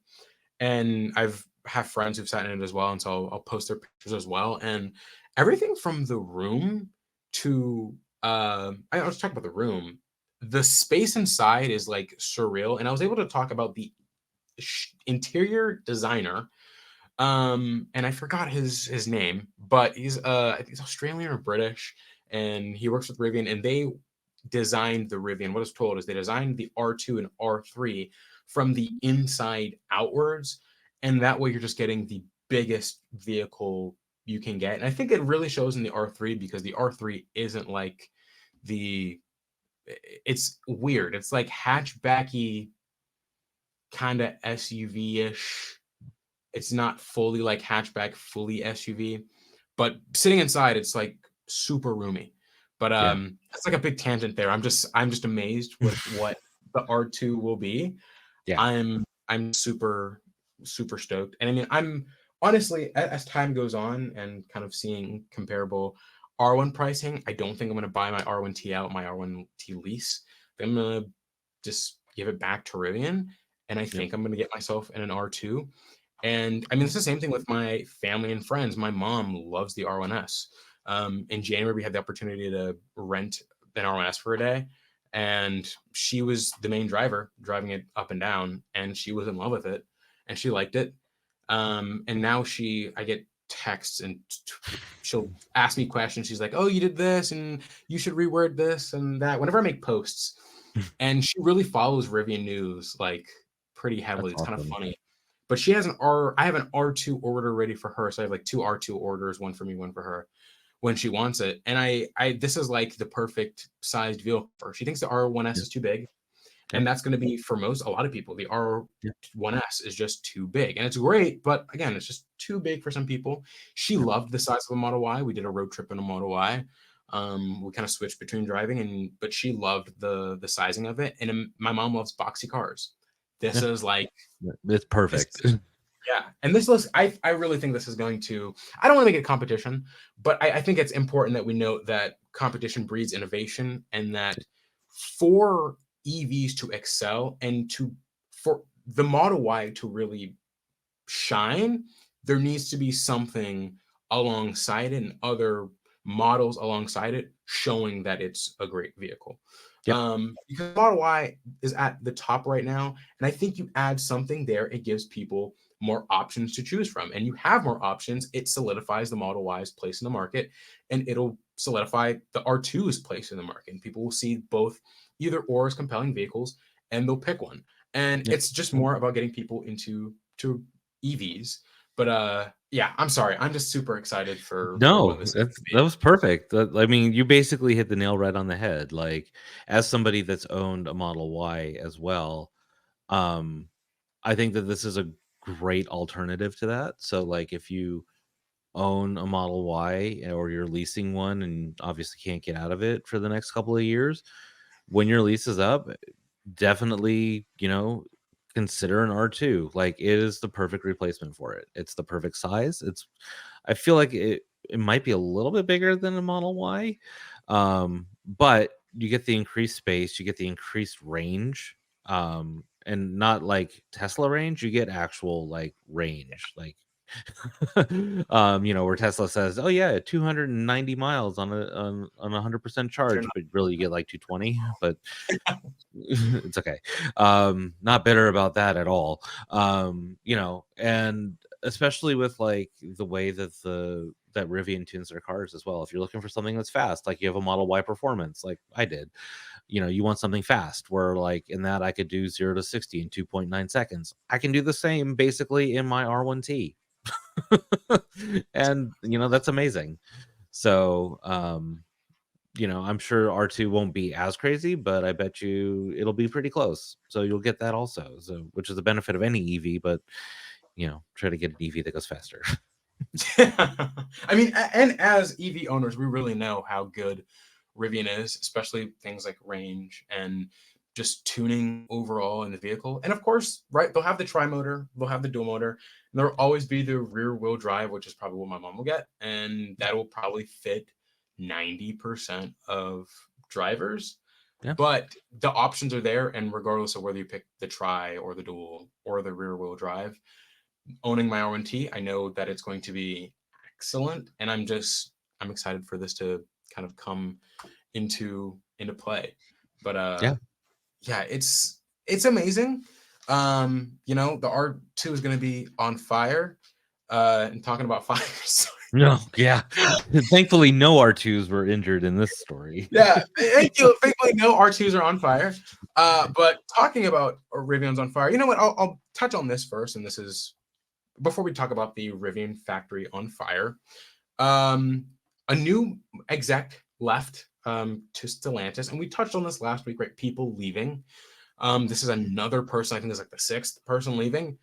and I've have friends who've sat in it as well, and so I'll post their pictures as well. And everything from the room to I'll just talk about the room. The space inside is like surreal, and I was able to talk about the interior designer, and I forgot his name, but I think he's Australian or British, and he works with Rivian, and they designed the Rivian. What I was told is they designed the R2 and R3 from the inside outwards, and that way you're just getting the biggest vehicle you can get. And I think it really shows in the R3, because the R3 isn't like the it's weird. It's like hatchbacky, kind of SUV-ish. It's not fully like hatchback, fully SUV, but sitting inside, it's like super roomy. But Yeah. that's like a big tangent there. I'm just amazed with what the R2 will be. Yeah. I'm super stoked. And I mean, I'm honestly, as time goes on and kind of seeing comparable R1 pricing, I don't think I'm going to buy my R1T out, my R1T lease. I'm going to just give it back to Rivian, and I Yep. think I'm going to get myself in an R2. And I mean, it's the same thing with my family and friends. My mom loves the R1S. In January, we had the opportunity to rent an R1S for a day, and she was the main driver, driving it up and down, and she was in love with it, and she liked it. And now I get texts, and she'll ask me questions. She's like, "Oh, you did this, and you should reword this and that." Whenever I make posts, and she really follows Rivian news like pretty That's heavily. It's kind of awesome. funny. But she has an R. I have an R2 order ready for her, so I have like two R2 orders, one for me, one for her, when she wants it. And this is like the perfect sized vehicle for her. She thinks the R1S Yeah. is too big, Yep. and that's going to be for a lot of people. The Yeah. R1S is just too big, and it's great, but again, it's just too big for some people. She Yeah. loved the size of a Model Y. We did a road trip in a Model Y. We kind of switched between driving, but she loved the sizing of it. And my mom loves boxy cars. This Yeah. is like It's this perfect. yeah, and this looks. I really think this is going to. I don't want to make it competition, but I think it's important that we note that competition breeds innovation, and that for EVs to excel and for the Model Y to really shine, there needs to be something alongside it and other models alongside it showing that it's a great vehicle. Yep. Because Model Y is at the top right now, and I think you add something there, it gives people more options to choose from. And you have more options, it solidifies the Model Y's place in the market, and it'll solidify the R2's place in the market. And people will see both either or as compelling vehicles, and they'll pick one. And Yep. it's just more about getting people into to EVs. But yeah, I'm sorry. I'm just super excited for what No, this is that going to was perfect. I mean, you basically hit the nail right on the head. Like, as somebody that's owned a Model Y as well, um, I think that this is a great alternative to that. So, like, if you own a Model Y or you're leasing one and obviously can't get out of it for the next couple of years, when your lease is up, definitely, consider an R2. Like, it is the perfect replacement for it. It's the perfect size. I feel like it might be a little bit bigger than a Model Y, but you get the increased space, you get the increased range, and not like Tesla range. You get actual like range, like where Tesla says, "Oh yeah, 290 miles on 100% charge," but really you get like 220. But it's okay. Not bitter about that at all. And especially with like the way that Rivian tunes their cars as well. If you're looking for something that's fast, like you have a Model Y Performance, like I did, you want something fast where like in that I could do 0 to 60 in 2.9 seconds. I can do the same basically in my R1T. And that's amazing. So I'm sure R2 won't be as crazy, but I bet you it'll be pretty close. So you'll get that also. So which is the benefit of any EV, but try to get an EV that goes faster. I mean, and as EV owners, we really know how good Rivian is, especially things like range and just tuning overall in the vehicle. And of course, right, they'll have the tri-motor, they'll have the dual motor, and there'll always be the rear wheel drive, which is probably what my mom will get. And that will probably fit 90% of drivers. Yeah. But the options are there, and regardless of whether you pick the tri or the dual or the rear wheel drive, owning my R1T, I know that it's going to be excellent, and I'm excited for this to kind of come into play. But Yeah. yeah, it's amazing. The R2 is going to be on fire. And talking about fire, No, yeah. Thankfully, no R2s were injured in this story. yeah, thank you. Thankfully, no R2s are on fire. But talking about Rivian's on fire, you know what? I'll touch on this first, and this is before we talk about the Rivian factory on fire. A new exec left to Stellantis, and we touched on this last week, right? People leaving. This is another person. I think it's like the sixth person leaving.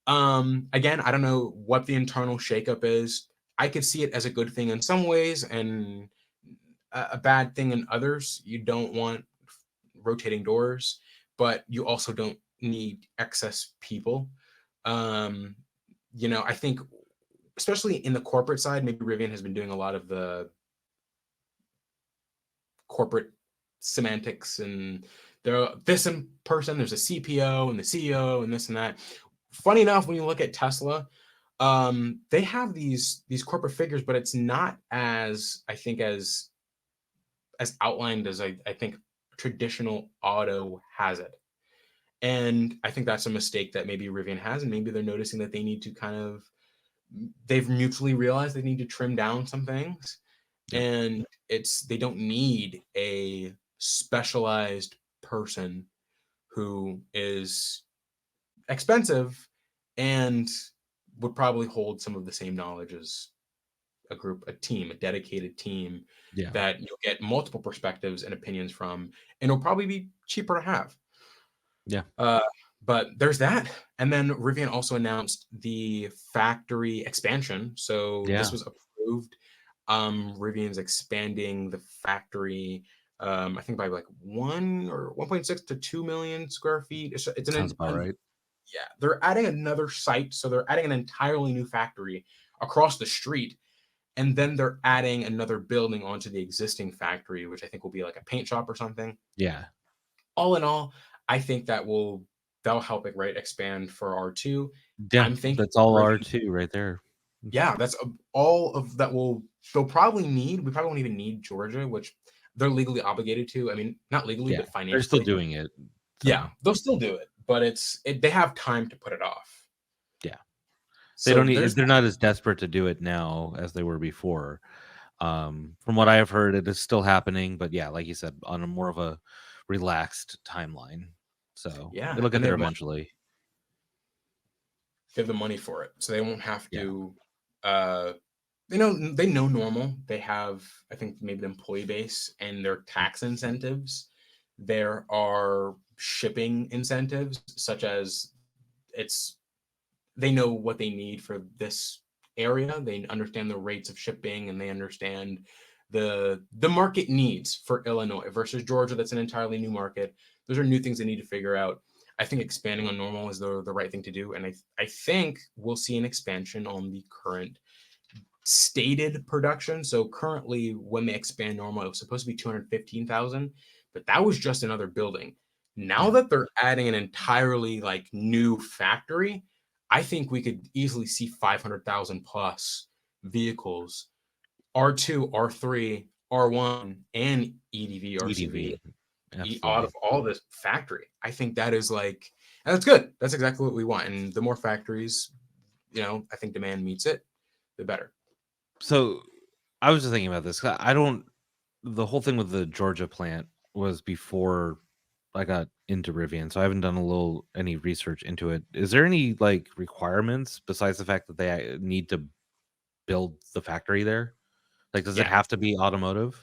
Again, I don't know what the internal shakeup is. I could see it as a good thing in some ways and a bad thing in others. You don't want rotating doors, but you also don't need excess people. Um, I think especially in the corporate side, maybe Rivian has been doing a lot of the corporate semantics and this in person, there's a CPO and the CEO and this and that. Funny enough, when you look at Tesla, they have these corporate figures, but it's not as I think as outlined as I think traditional auto has it. And I think that's a mistake that maybe Rivian has, and maybe they're noticing that they need to they've mutually realized they need to trim down some things, Yep. and they don't need a specialized person who is expensive and would probably hold some of the same knowledge as a dedicated team Yeah. that you'll get multiple perspectives and opinions from, and it'll probably be cheaper to have. Yeah. Uh, but there's that. And then Rivian also announced the factory expansion. So this Yeah. was approved. Rivian's expanding the factory, I think by like 1.6 to 2 million square feet. Sounds about right. Yeah, they're adding another site. So they're adding an entirely new factory across the street. And then they're adding another building onto the existing factory, which I think will be like a paint shop or something. Yeah. All in all, I think that'll help it expand for R2. Yeah. I'm thinking That's all Rivian, R2 right there. yeah, that's all of that they'll probably need. We probably won't even need Georgia, which they're legally obligated to. I mean, not legally, Yeah. but They're still financially. doing it. Yeah, So they'll still do it, but they have time to put it off. yeah. They So don't need, there's they're not as desperate to do it now as they were before. From what I have heard, it is still happening, but yeah, like you said, on a more of a relaxed timeline. So yeah, it'll get and they there have money. eventually. They have the money for it, so they won't have Yeah. to. Uh, they know normal. They have, I think, maybe the employee base and their tax incentives. There are shipping incentives, such as it's they know what they need for this area. They understand the rates of shipping, and they understand the market needs for Illinois versus Georgia. That's an entirely new market. Those are new things they need to figure out. I think expanding on normal is the right thing to do, and I think we'll see an expansion on the current stated production. So currently, when they expand normal, it was supposed to be 215,000, but that was just another building. Now Yeah. that they're adding an entirely new factory, I think we could easily see 500,000 plus vehicles, R2, R3, R1, and EDV, RCV, EDV. out Absolutely. of all this factory. I think that is and that's good. That's exactly what we want. And the more factories, I think demand meets it, the better. So I was just thinking about this. I don't, the whole thing with the Georgia plant was before I got into Rivian, so I haven't done any research into it. Is there any requirements besides the fact that they need to build the factory there? Like, does it Yeah, have to be automotive?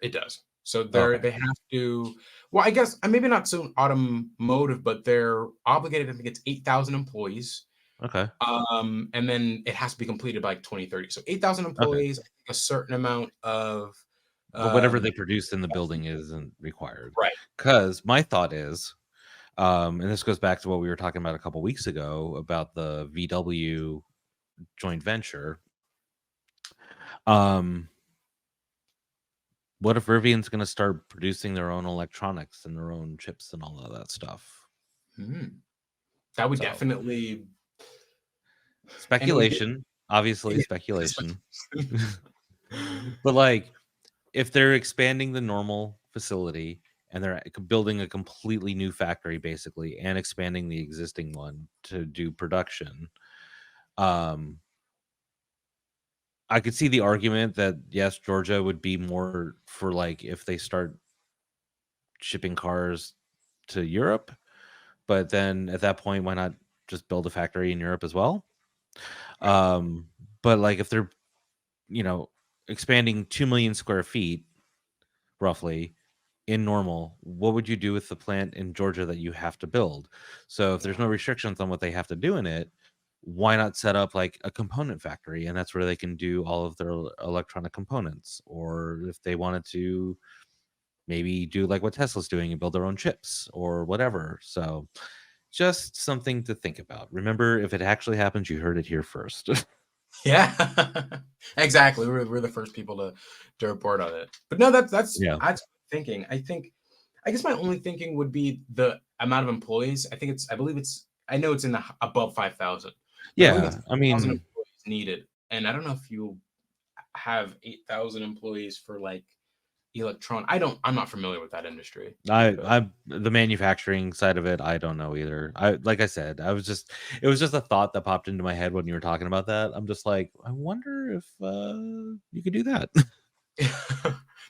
it does. So Okay. they have to. Well, I guess maybe not so automotive, but they're obligated. I think it's 8,000 employees. Okay. And then it has to be completed by like 2030. So 8,000 Okay. employees, I think a certain amount of But whatever they um, produce in the building isn't required. right. Because my thought is, and this goes back to what we were talking about a couple weeks ago about the VW joint venture. Um, what if Rivian's going to start producing their own electronics and their own chips and all of that stuff? That would So definitely, and it would be, speculation, obviously yeah, speculation. especially- But like, if they're expanding the normal facility and they're building a completely new factory basically and expanding the existing one to do production, um I could see the argument that yes, Georgia would be more for like if they start shipping cars to Europe, but then at that point why not just build a factory in Europe as well? right. um but like if they're, you know, expanding 2 million square feet roughly in normal, what would you do with the plant in Georgia that you have to build? So if there's no restrictions on what they have to do in it, why not set up like a component factory, and that's where they can do all of their electronic components? Or if they wanted to maybe do like what Tesla's doing and build their own chips or whatever. So just something to think about. Remember, if it actually happens, you heard it here first. Yeah, exactly. We're the first people to report on it. But no, Yeah. that's thinking. I guess my only thinking would be the amount of employees. I believe it's, I know it's in the above 5,000, but I believe it's Yeah. I 1,000 mean, employees needed. And I don't know if you have 8,000 employees for like I'm not familiar with that industry. But I the manufacturing side of it, I don't know either. I like I said, it was just a thought that popped into my head when you were talking about that. I'm just like, I wonder if you could do that.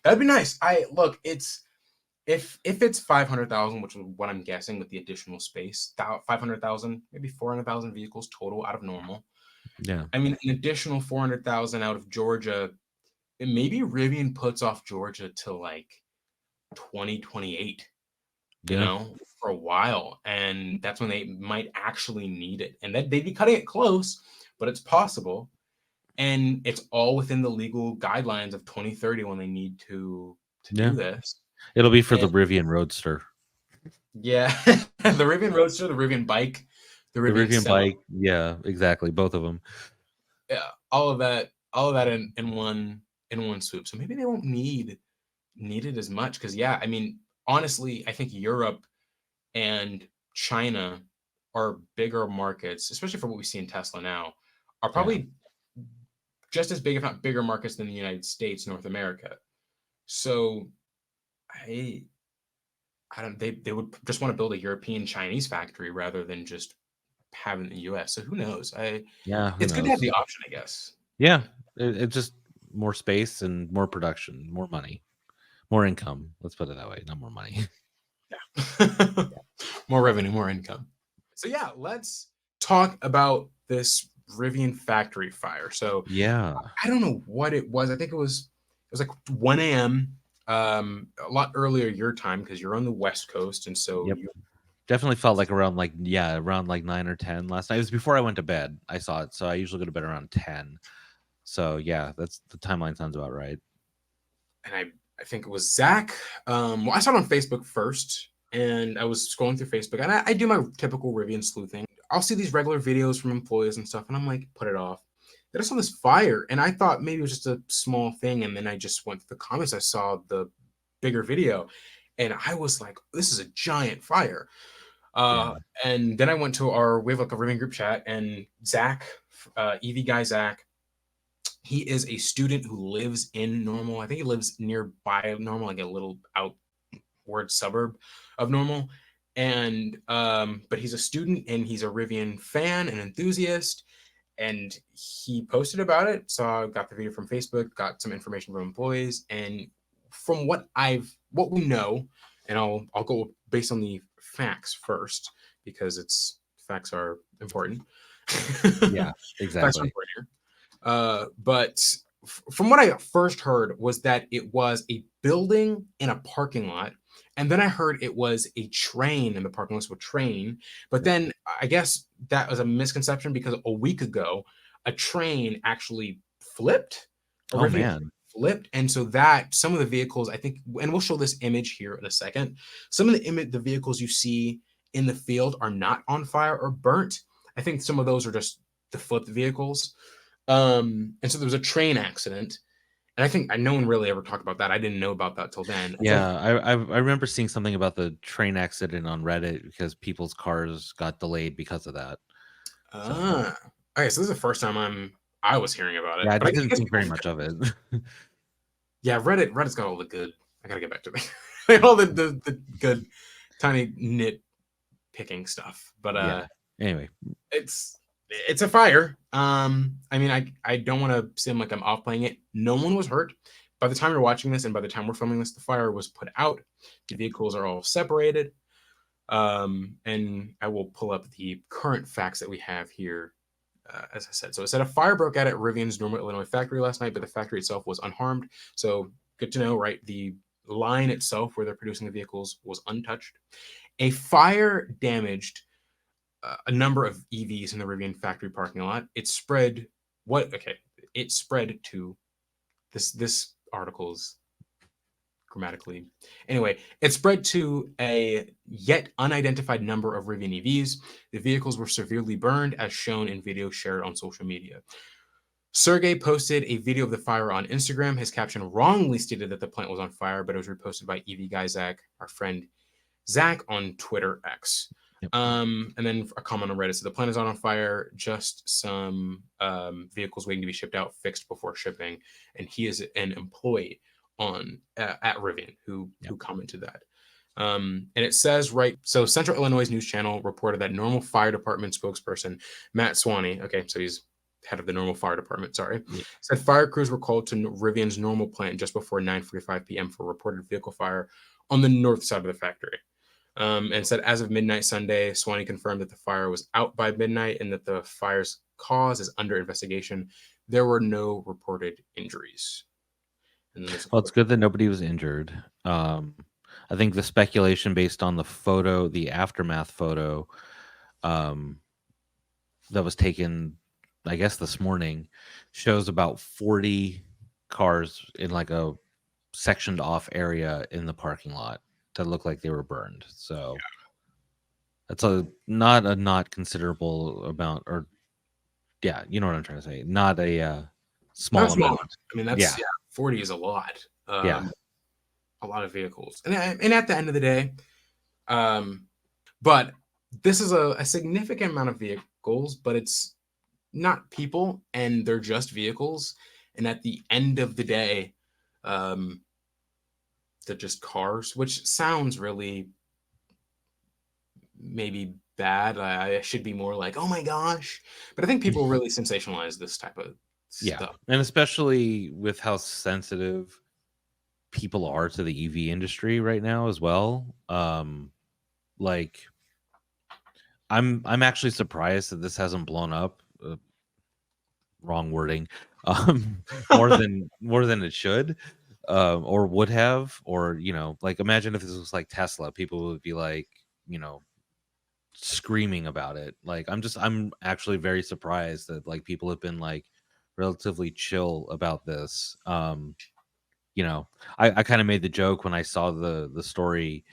that'd be nice. I look, it's if it's 500,000, which is what I'm guessing with the additional space, 500,000, maybe 400,000 vehicles total out of normal. Yeah. I mean, an additional 400,000 out of Georgia, and maybe Rivian puts off Georgia to like 2028, you Yeah. know, for a while. And that's when they might actually need it. And that they'd be cutting it close, but it's possible. And it's all within the legal guidelines of 2030 when they need to Yeah. do this. It'll be for And the Rivian Roadster. yeah, the Rivian Roadster, the Rivian Bike, the The Rivian Rivian Cell, bike. Yeah, exactly. Both of them. yeah, all of that in one swoop. So maybe they won't need it as much because yeah, I mean, honestly, I think Europe and China are bigger markets, especially for what we see in Tesla now, are Yeah. probably just as big, if not bigger markets than the United States, North America. So I I don't they would just want to build a European Chinese factory rather than just have it in the US. So who knows? I Yeah, who It's good to have knows? the option, I guess. Yeah. It just more space and more production, more money, more income. Let's put it that way. Not more money. Yeah. More revenue, more income. So yeah, let's talk about this Rivian factory fire. So Yeah. I don't know what it was. I think it was like 1 a.m. A lot earlier your time because you're on the West Coast, and so Yep. you Definitely felt like around like yeah, around like 9 or 10 last night. It was before I went to bed. I saw it, so I usually go to bed around 10. So yeah, that's the timeline sounds about right. and I think it was Zach. Well, I saw it on Facebook first, and I was scrolling through Facebook, and I do my typical Rivian sleuthing. I'll see these regular videos from employees and stuff, and I'm like, put it off. Then I saw this fire, and I thought maybe it was just a small thing, and then I just went to the comments. I saw the bigger video, and I was like, this is a giant fire. Yeah. And then I went to we have like a Rivian group chat, and Zach, EV guy Zach, he is a student who lives in Normal. I think he lives nearby Normal, like a little outward suburb of Normal. And but he's a student and he's a Rivian fan and enthusiast. And he posted about it. So I got the video from Facebook, got some information from employees, and from what we know, and I'll go based on the facts first because it's facts are important. Yeah, Facts are exactly. important here. But from what I first heard was that it was a building in a parking lot And then I heard it was a train in the parking lot, so a train. But then I guess that was a misconception because a week ago, a train actually flipped. A Oh Rivian man. flipped. And so that some of the vehicles, I think, and we'll show this image here in a second. Some of the vehicles you see in the field are not on fire or burnt. I think some of those are just the flipped vehicles. And so there was a train accident. And I think no one really ever talked about that. I didn't know about that till then. And so Yeah, I remember seeing something about the train accident on Reddit because people's cars got delayed because of that. So Ah, okay. So this is the first time I was hearing about it, yeah, I but I just didn't guess think very people, much of it. yeah, Reddit's got all the good. I gotta get back to it. All the good, tiny nit picking stuff. But Yeah. Anyway, it's it's a fire. I mean, I don't want to seem like I'm off playing it. No one was hurt. By the time you're watching this, and by the time we're filming this, the fire was put out. The vehicles are all separated. And I will pull up the current facts that we have here. As I said, so it said a fire broke out at Rivian's Normal, Illinois factory last night, but the factory itself was unharmed. So good to know, right? The line itself where they're producing the vehicles was untouched. A fire damaged a number of EVs in the Rivian factory parking lot. It spread what? Okay, it spread to this article's grammatically. Anyway, it spread to a yet unidentified number of Rivian EVs. The vehicles were severely burned, as shown in video shared on social media. Sergey posted a video of the fire on Instagram. His caption wrongly stated that the plant was on fire, but it was reposted by EV guy Zak, our friend Zak, on Twitter X. yep. And then a comment on Reddit. So the plant is not on fire, just some vehicles waiting to be shipped out, fixed before shipping. And he is an employee on at Rivian who commented that. And it says, right, so Central Illinois News Channel reported that Normal Fire Department spokesperson Matt Swaney, okay, so he's head of the Normal Fire Department, sorry, said fire crews were called to Rivian's Normal plant just before 9:45 p.m. for a reported vehicle fire on the north side of the factory. And said as of midnight Sunday, Swanee confirmed that the fire was out by midnight and that the fire's cause is under investigation. There were no reported injuries. And then Well, it's good that nobody was injured. I think the speculation based on the photo, the aftermath photo, that was taken, I guess this morning, shows about 40 cars in like a sectioned off area in the parking lot that look like they were burned. So that's not considerable amount, or yeah, you know what I'm trying to say. Not a small not small. amount. I mean, that's 40 is a lot. Yeah. A lot of vehicles. And at the end of the day, but this is a significant amount of vehicles, but it's not people, and they're just vehicles. And at the end of the day, they're just cars, which sounds really maybe bad. I should be more like, oh my gosh. But I think people really sensationalize this type of stuff. And especially with how sensitive people are to the EV industry right now as well. Like I'm actually surprised that this hasn't blown up. Wrong wording. More than it should, or would have, or like imagine if this was like Tesla, people would be like, screaming about it. Like I'm actually very surprised that like people have been like relatively chill about this. I kind of made the joke when I saw the story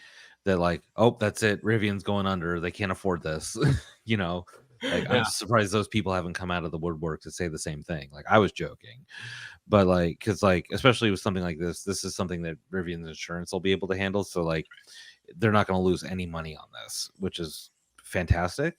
that like, oh, that's it, Rivian's going under, they can't afford this. Like I'm just surprised those people haven't come out of the woodwork to say the same thing. Like I was joking, but like because like especially with something like this is something that Rivian's insurance will be able to handle, so like they're not going to lose any money on this, which is fantastic.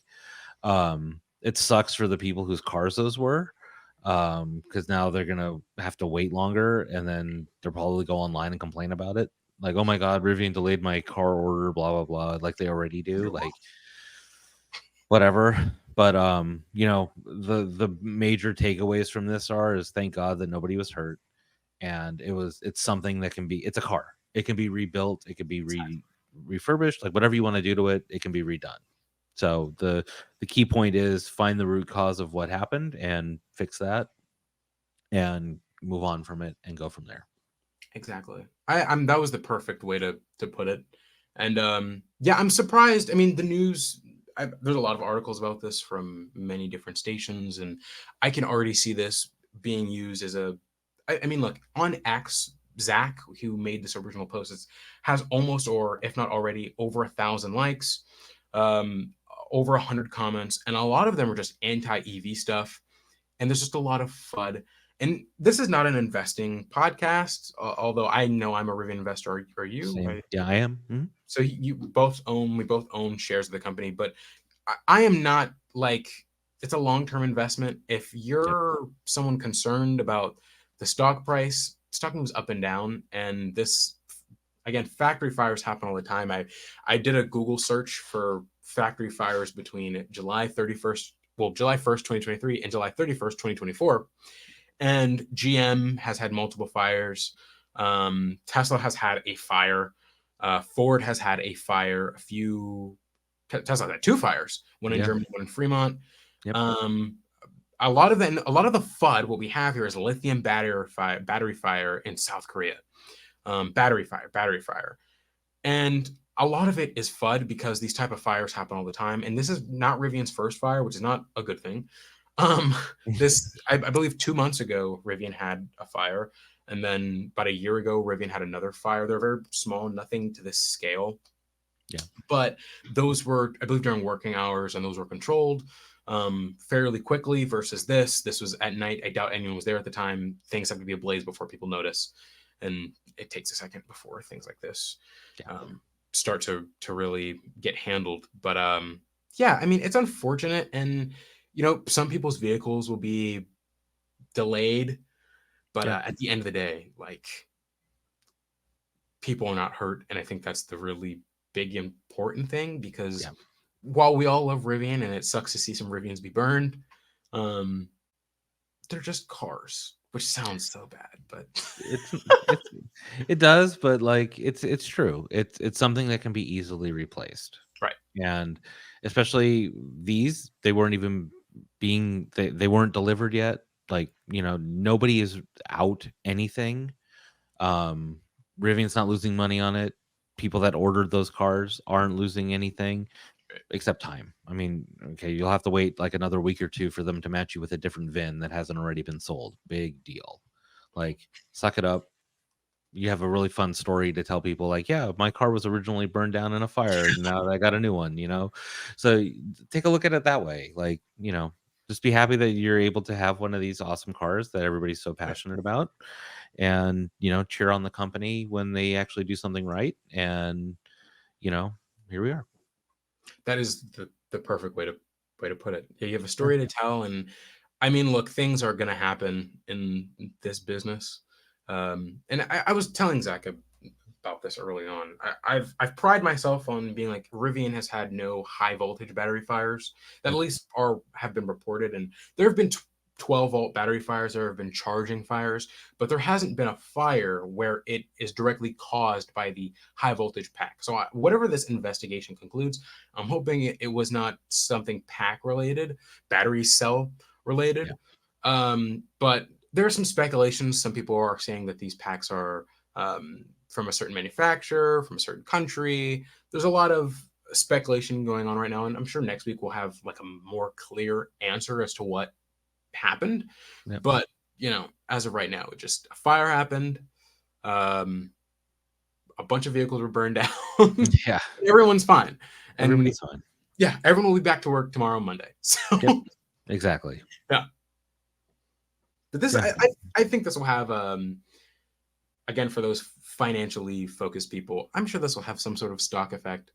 It sucks for the people whose cars those were, because now they're gonna have to wait longer, and then they'll probably go online and complain about it. Like, oh my god, Rivian delayed my car order, blah blah blah, like they already do. Like, whatever. But the major takeaways from this is thank God that nobody was hurt, and it's something that it's a car. It can be rebuilt, it can be refurbished, like whatever you want to do to it, it can be redone. So the key point is find the root cause of what happened and fix that and move on from it and go from there. Exactly. I'm that was the perfect way to put it. And yeah, I'm surprised. I mean, the news. There's a lot of articles about this from many different stations, and I can already see this being used as a. I mean, look on X. Zach, who made this original post, has almost, or if not already, over 1,000 likes, over 100 comments, and a lot of them are just anti EV stuff, and there's just a lot of FUD. And this is not an investing podcast, although I know I'm a Rivian investor. Are you? Same. Yeah, I am. So we both own shares of the company, but I am not like, it's a long-term investment. If Yep. you're someone concerned about the stock moves up and down, and this, again, factory fires happen all the time. I did a Google search for factory fires between July 1st, 2023 and July 31st, 2024. And GM has had multiple fires. Tesla has had a fire. Ford has had a fire. Tesla had two fires, one in Yeah. Germany, one in Fremont. Yep. A lot of the FUD, what we have here is lithium battery fire in South Korea. Battery fire. And a lot of it is FUD because these type of fires happen all the time. And this is not Rivian's first fire, which is not a good thing. I believe 2 months ago, Rivian had a fire. And then about a year ago, Rivian had another fire. They're very small, nothing to this scale. Yeah. But those were, I believe, during working hours, and those were controlled fairly quickly versus this. This was at night. I doubt anyone was there at the time. Things have to be ablaze before people notice. And it takes a second before things like this start to really get handled. But yeah, I mean, it's unfortunate. And, some people's vehicles will be delayed. But at the end of the day, like, people are not hurt. And I think that's the really big, important thing, because while we all love Rivian and it sucks to see some Rivians be burned, they're just cars, which sounds so bad, but it does, but like it's true. It's something that can be easily replaced. Right. And especially these, they weren't even they weren't delivered yet. Like, nobody is out anything. Rivian's not losing money on it. People that ordered those cars aren't losing anything except time. I mean, okay, you'll have to wait like another week or two for them to match you with a different VIN that hasn't already been sold. Big deal. Like, suck it up. You have a really fun story to tell people, like, yeah, my car was originally burned down in a fire, and now I got a new one, So take a look at it that way. Like, just be happy that you're able to have one of these awesome cars that everybody's so passionate about, and cheer on the company when they actually do something right. And here we are. That is the perfect way to put it. Yeah, you have a story to tell, and I mean, look, things are going to happen in this business. And I was telling Zach about this early on. I've pride myself on being like, Rivian has had no high voltage battery fires that at least have been reported, and there have been 12-volt battery fires, there have been charging fires, but there hasn't been a fire where it is directly caused by the high voltage pack. So whatever this investigation concludes, I'm hoping it was not something pack related, battery cell related. But there are some speculations. Some people are saying that these packs are from a certain manufacturer, from a certain country. There's a lot of speculation going on right now, and I'm sure next week we'll have like a more clear answer as to what happened. But as of right now, just a fire happened. A bunch of vehicles were burned down. Yeah, everyone's fine. And everybody's fine. Yeah, everyone will be back to work tomorrow, Monday. So exactly. Yeah. But this, I think this will have, again, for those financially focused people, I'm sure this will have some sort of stock effect.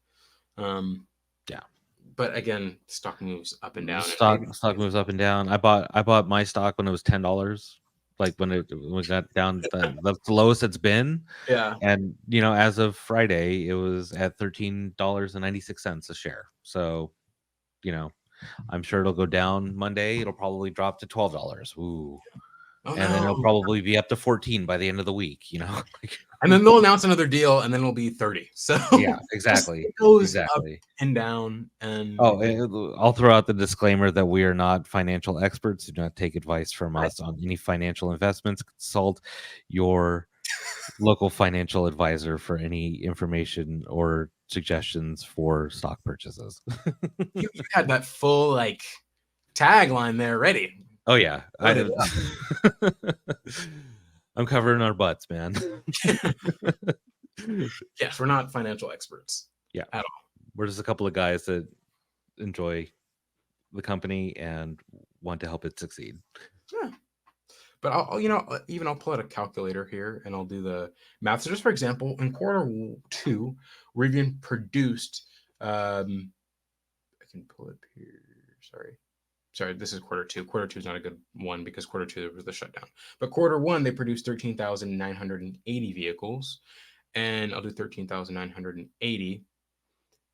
But again, stock moves up and down. Stock moves up and down. I bought my stock when it was $10. Like when it got down, that's the lowest it's been. Yeah. And as of Friday, it was at $13.96 a share. So, I'm sure it'll go down Monday. It'll probably drop to $12. Ooh. And then it'll probably be up to 14 by the end of the week, And then they'll announce another deal, and then it'll be 30. So yeah, exactly. It goes up and down. And I'll throw out the disclaimer that we are not financial experts. Do not take advice from us on any financial investments. Consult your local financial advisor for any information or suggestions for stock purchases. You had that full like tagline there ready. Oh yeah, Loaded I'm covering our butts, man. Yes, we're not financial experts. Yeah, at all. we're just a couple of guys that enjoy the company and want to help it succeed. Yeah. But I'll pull out a calculator here and I'll do the math. So just for example, in Q2, Rivian produced, I can pull it here. Sorry, this is Q2. Q2 is not a good one because Q2 was the shutdown. But Q1, they produced 13,980 vehicles. And I'll do 13,980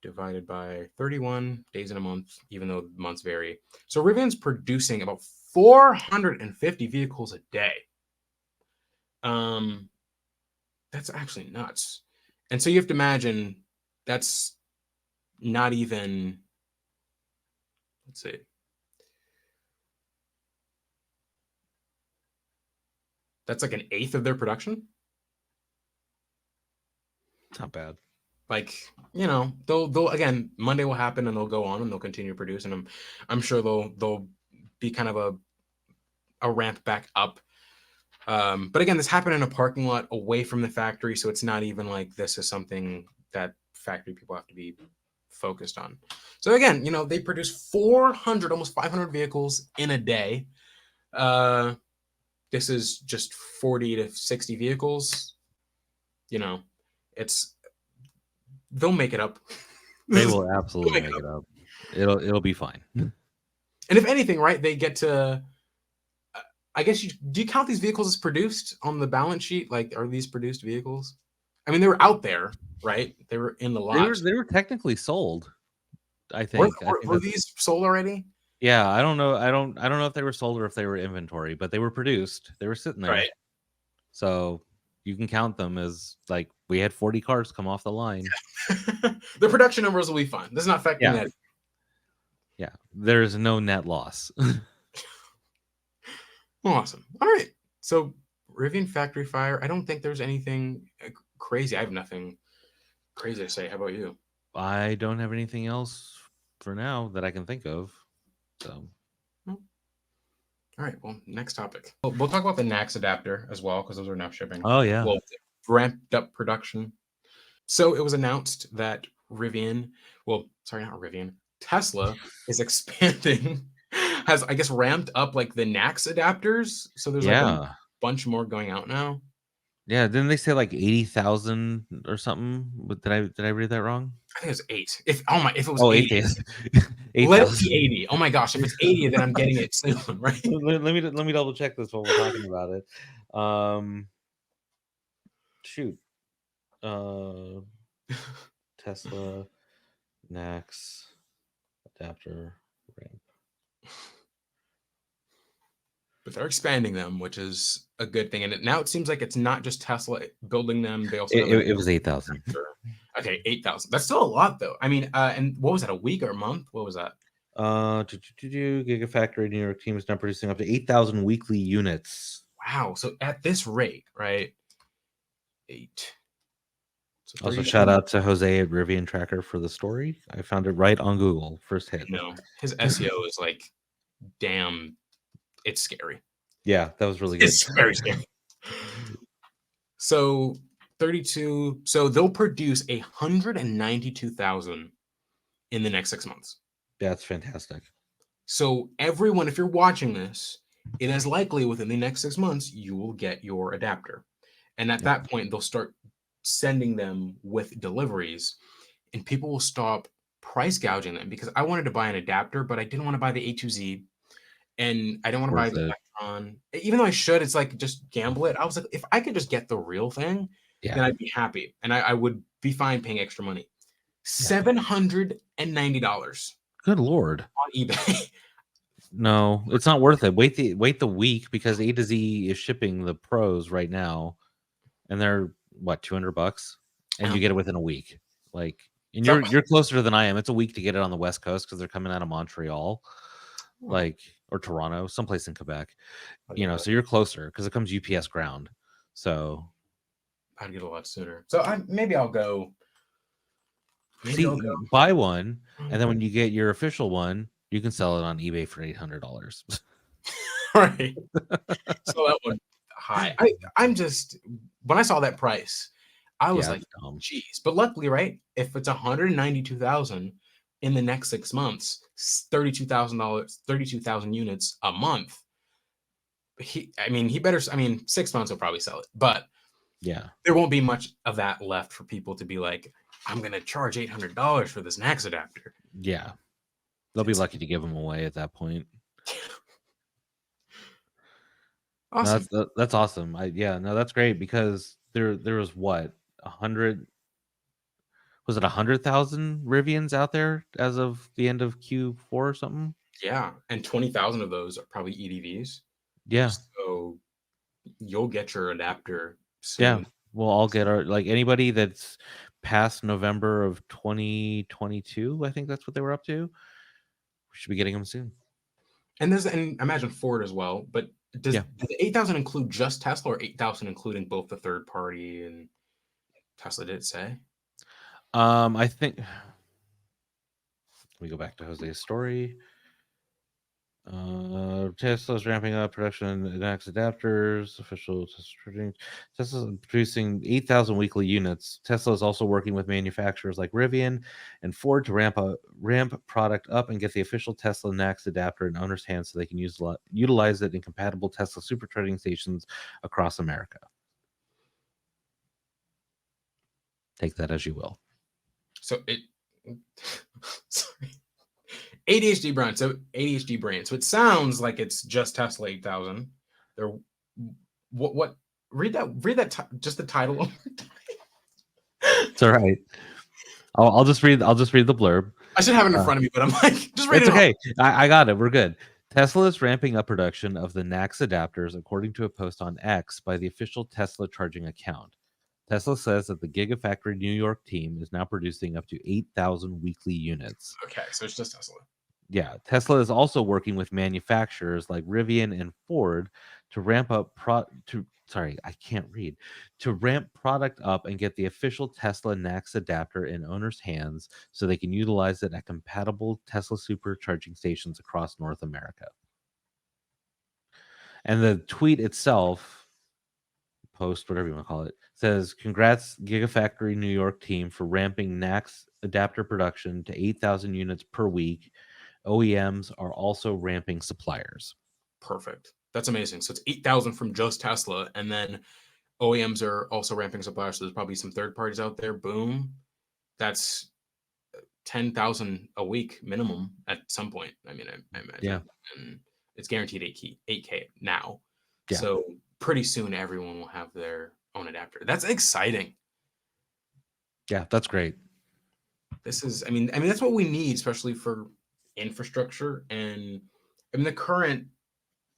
divided by 31 days in a month, even though months vary. So Rivian's producing about 450 vehicles a day. That's actually nuts. And so you have to imagine that's not even, let's see. That's like an eighth of their production. It's not bad. Like, they'll again, Monday will happen and they'll go on and they'll continue to produce. And I'm sure they'll be kind of a ramp back up. But again, this happened in a parking lot away from the factory. So it's not even like this is something that factory people have to be focused on. So again, they produce 400, almost 500 vehicles in a day. This is just 40 to 60 vehicles. They'll make it up. They will absolutely make it up. It'll be fine. And if anything, right, they get to, I guess do you count these vehicles as produced on the balance sheet? Like, are these produced vehicles? I mean, they were out there, right? They were in the lot. They were technically sold. I think. Were these sold already? Yeah, I don't know. I don't know if they were sold or if they were inventory, but they were produced. They were sitting there. Right. So you can count them as like we had 40 cars come off the line. The production numbers will be fine. This is not affecting that. Yeah, there's no net loss. Awesome. All right. So Rivian factory fire. I don't think there's anything crazy. I have nothing crazy to say. How about you? I don't have anything else for now that I can think of. So. All right. Well, next topic. We'll talk about the NACS adapter as well because those are now shipping. Oh yeah. Well, ramped up production. So it was announced that Tesla is expanding, has, I guess, ramped up like the NACS adapters. So there's like a bunch more going out now. Yeah, didn't they say like 80,000 or something? Did I read that wrong? I think it was 8. If it was 80. 8, let it be 80. Oh my gosh, if it's 80, then I'm getting it soon, right? Let me double check this while we're talking about it. Shoot. Tesla NACS adapter ramp. But they're expanding them, which is a good thing. And now it seems like it's not just Tesla building them. They also it was 8,000. Okay, 8,000. That's still a lot, though. I mean, and what was that? A week or a month? What was that? Gigafactory New York team is now producing up to 8,000 weekly units. Wow. So at this rate, right? 8. So also, shout out to Jose at Rivian Tracker for the story. I found it right on Google. First hit. No, his SEO is like, damn, it's scary. Yeah, that was really good. It's very scary. So 32. So they'll produce 192,000 in the next 6 months. That's fantastic. So everyone, if you're watching this, it is likely within the next 6 months you will get your adapter, and at that point they'll start sending them with deliveries, and people will stop price gouging them because I wanted to buy an adapter, but I didn't want to buy the A2Z, and I don't want to buy the Electron. Even though I should, it's like just gamble it. I was like, if I could just get the real thing, then I'd be happy, and I would be fine paying extra money. $790. Good Lord. On eBay. No, it's not worth it. Wait the week because A to Z is shipping the Pros right now, and they're what, $200, and you get it within a week. Like, and you're closer than I am. It's a week to get it on the West Coast because they're coming out of Montreal, like, or Toronto, someplace in Quebec. So you're closer because it comes UPS ground. So I'd get a lot sooner. So maybe I'll go. Maybe I'll See, buy one, and then go. when you get your official one, you can sell it on eBay for $800. Right. So that one high. I'm just when I saw that price, I was Yeah, like, it's dumb. geez. But luckily, right? If it's 192,000 in the next 6 months, $32,000, 32,000 units a month. He better. 6 months he'll probably sell it, but Yeah, there won't be much of that left for people to be like, I'm gonna charge $800 for this NACS adapter. yeah. They'll be It's lucky to give them away at that point. No, awesome. that's awesome. No, that's great because there was what 100 was it 100,000 Rivians out there as of the end of Q4 or something? Yeah, and 20,000 of those are probably EDVs. Yeah, So you'll get your adapter yeah. soon. We'll all get our like anybody that's past November of 2022. I think that's what they were up to. We should be getting them soon. And imagine Ford as well. But does Yeah. the 8,000 include just Tesla or 8,000 including both the third party and Tesla? Did it say? I think we go back to Jose's story. Tesla's ramping up production of NACS adapters. Official Tesla's producing 8,000 weekly units. Tesla is also working with manufacturers like Rivian and Ford to ramp product up and get the official Tesla NACS adapter in owners' hands so they can utilize it in compatible Tesla supercharging stations across America. Take that as you will. So it sorry. ADHD brain. So ADHD brain. So it sounds like it's just Tesla 8,000. They're what read that just the title. It's all right. I'll just read the blurb. I should have it in front of me, but I'm like, just read It's it okay. off. I got it. We're good. Tesla is ramping up production of the NACS adapters, according to a post on X by the official Tesla charging account. Tesla says that the Gigafactory New York team is now producing up to 8,000 weekly units. Okay, so it's just Tesla. Yeah, Tesla is also working with manufacturers like Rivian and Ford to ramp product up and get the official Tesla NACS adapter in owners' hands so they can utilize it at compatible Tesla supercharging stations across North America. And the tweet itself, post, whatever you want to call it, says, "Congrats, Gigafactory New York team, for ramping NACS adapter production to 8,000 units per week. OEMs are also ramping suppliers." Perfect. That's amazing. So it's 8,000 from just Tesla, and then OEMs are also ramping suppliers. So there's probably some third parties out there. Boom. That's 10,000 a week minimum at some point. I imagine. Yeah. And it's guaranteed 8K now. Yeah. So pretty soon everyone will have their own adapter. That's exciting. Yeah, that's great. This is, that's what we need, especially for infrastructure. And the current,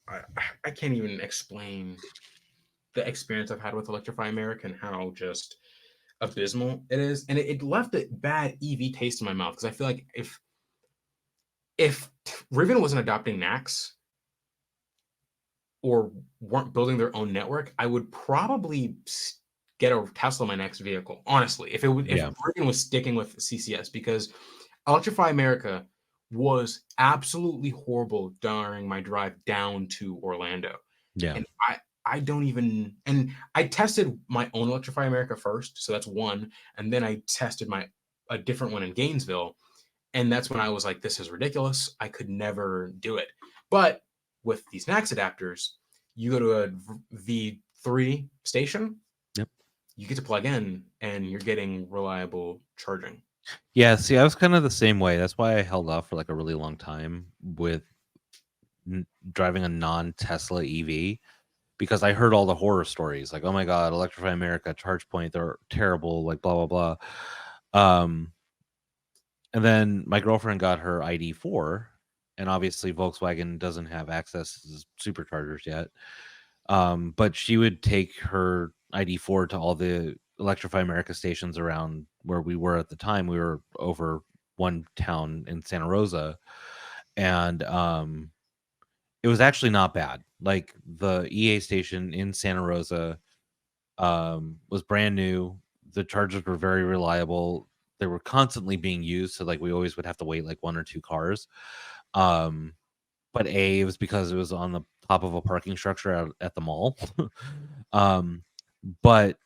I can't even explain the experience I've had with Electrify America and how just abysmal it is. And it left a bad EV taste in my mouth because I feel like if Rivian wasn't adopting NACS or weren't building their own network, I would probably get a Tesla my next vehicle. Honestly, if Rivian was sticking with CCS, because Electrify America was absolutely horrible during my drive down to Orlando. Yeah. And I don't even, and I tested my own Electrify America first, so that's one, and then I tested a different one in Gainesville, and that's when I was like, this is ridiculous. I could never do it. But with these NACS adapters, you go to a V3 station, Yep, you get to plug in, and you're getting reliable charging. Yeah, see, I was kind of the same way. That's why I held off for like a really long time with driving a non-Tesla EV, because I heard all the horror stories, like, oh my God, Electrify America, charge point, they're terrible, like blah, blah, blah. And then my girlfriend got her ID4, and obviously Volkswagen doesn't have access to superchargers yet. But she would take her ID4 to all the Electrify America stations around where we were at the time. We were over one town in Santa Rosa, and it was actually not bad. Like the EA station in Santa Rosa was brand new. The chargers were very reliable. They were constantly being used, so like we always would have to wait like 1 or 2 cars. But it was because it was on the top of a parking structure at the mall. But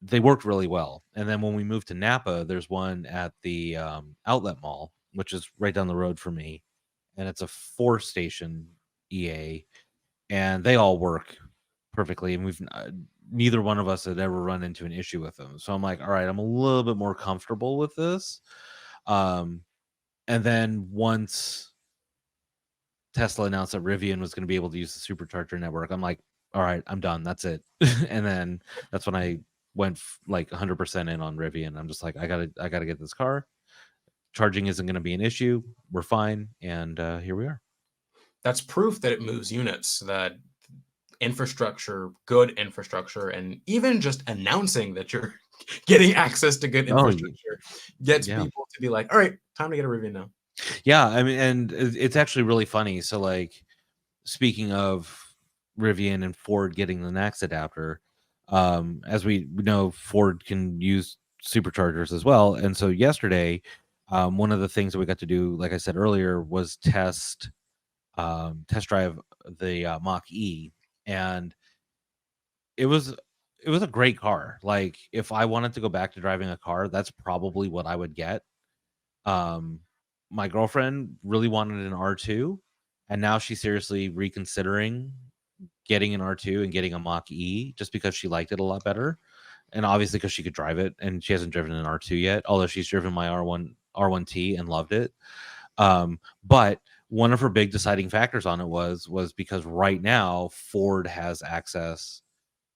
they worked really well. And then when we moved to Napa, there's one at the outlet mall, which is right down the road from me, and it's a 4-station EA, and they all work perfectly. And we've neither one of us had ever run into an issue with them. So I'm like, all right, I'm a little bit more comfortable with this. And then once Tesla announced that Rivian was going to be able to use the supercharger network, I'm like, all right, I'm done. That's it. And then that's when I went like 100% in on Rivian. I'm just like, I gotta get this car. Charging isn't going to be an issue. We're fine. And here we are. That's proof that it moves units, that infrastructure, good infrastructure, and even just announcing that you're getting access to good infrastructure gets people to be like, all right, time to get a Rivian now. Yeah, I mean, and it's actually really funny. So, like, speaking of Rivian and Ford getting the NACS adapter, as we know, Ford can use superchargers as well. And so yesterday, one of the things that we got to do, like I said earlier, was test drive the Mach-E, and it was a great car. Like, if I wanted to go back to driving a car, that's probably what I would get. My girlfriend really wanted an R2, and now she's seriously reconsidering getting an R2 and getting a Mach-E just because she liked it a lot better. And obviously because she could drive it, and she hasn't driven an R2 yet, although she's driven my R1T and loved it. But one of her big deciding factors on it was because right now Ford has access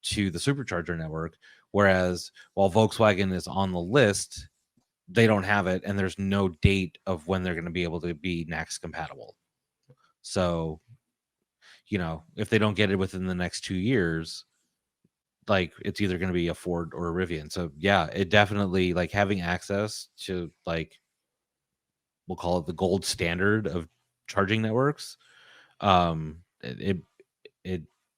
to the supercharger network, whereas while Volkswagen is on the list, they don't have it, and there's no date of when they're going to be able to be NACS compatible. So, if they don't get it within the next 2 years, like, it's either going to be a Ford or a Rivian. So yeah, it definitely, like, having access to, like, we'll call it the gold standard of charging networks, it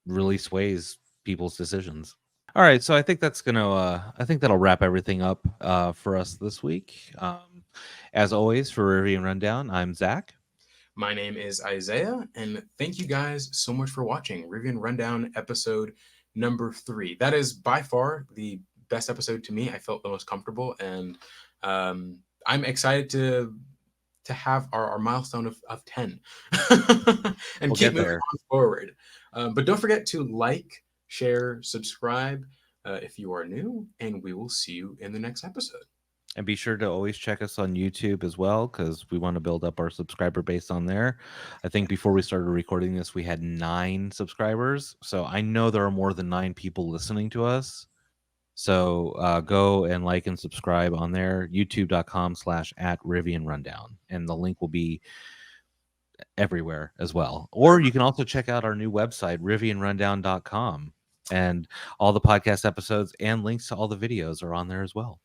really sways people's decisions. All right, so I think that'll wrap everything up for us this week. As always, for Rivian Rundown, I'm Zach. My name is Isaiah, and thank you guys so much for watching Rivian Rundown episode number 3. That is by far the best episode to me. I felt the most comfortable, and I'm excited to have our milestone of 10 and we'll keep moving on forward. But don't forget to like, share, subscribe if you are new, and we will see you in the next episode. And be sure to always check us on YouTube as well, because we want to build up our subscriber base on there. I think before we started recording this, we had 9 subscribers. So I know there are more than 9 people listening to us. So go and like and subscribe on there, youtube.com/@Rivian Rundown. And the link will be everywhere as well. Or you can also check out our new website, rivianrundown.com. And all the podcast episodes and links to all the videos are on there as well.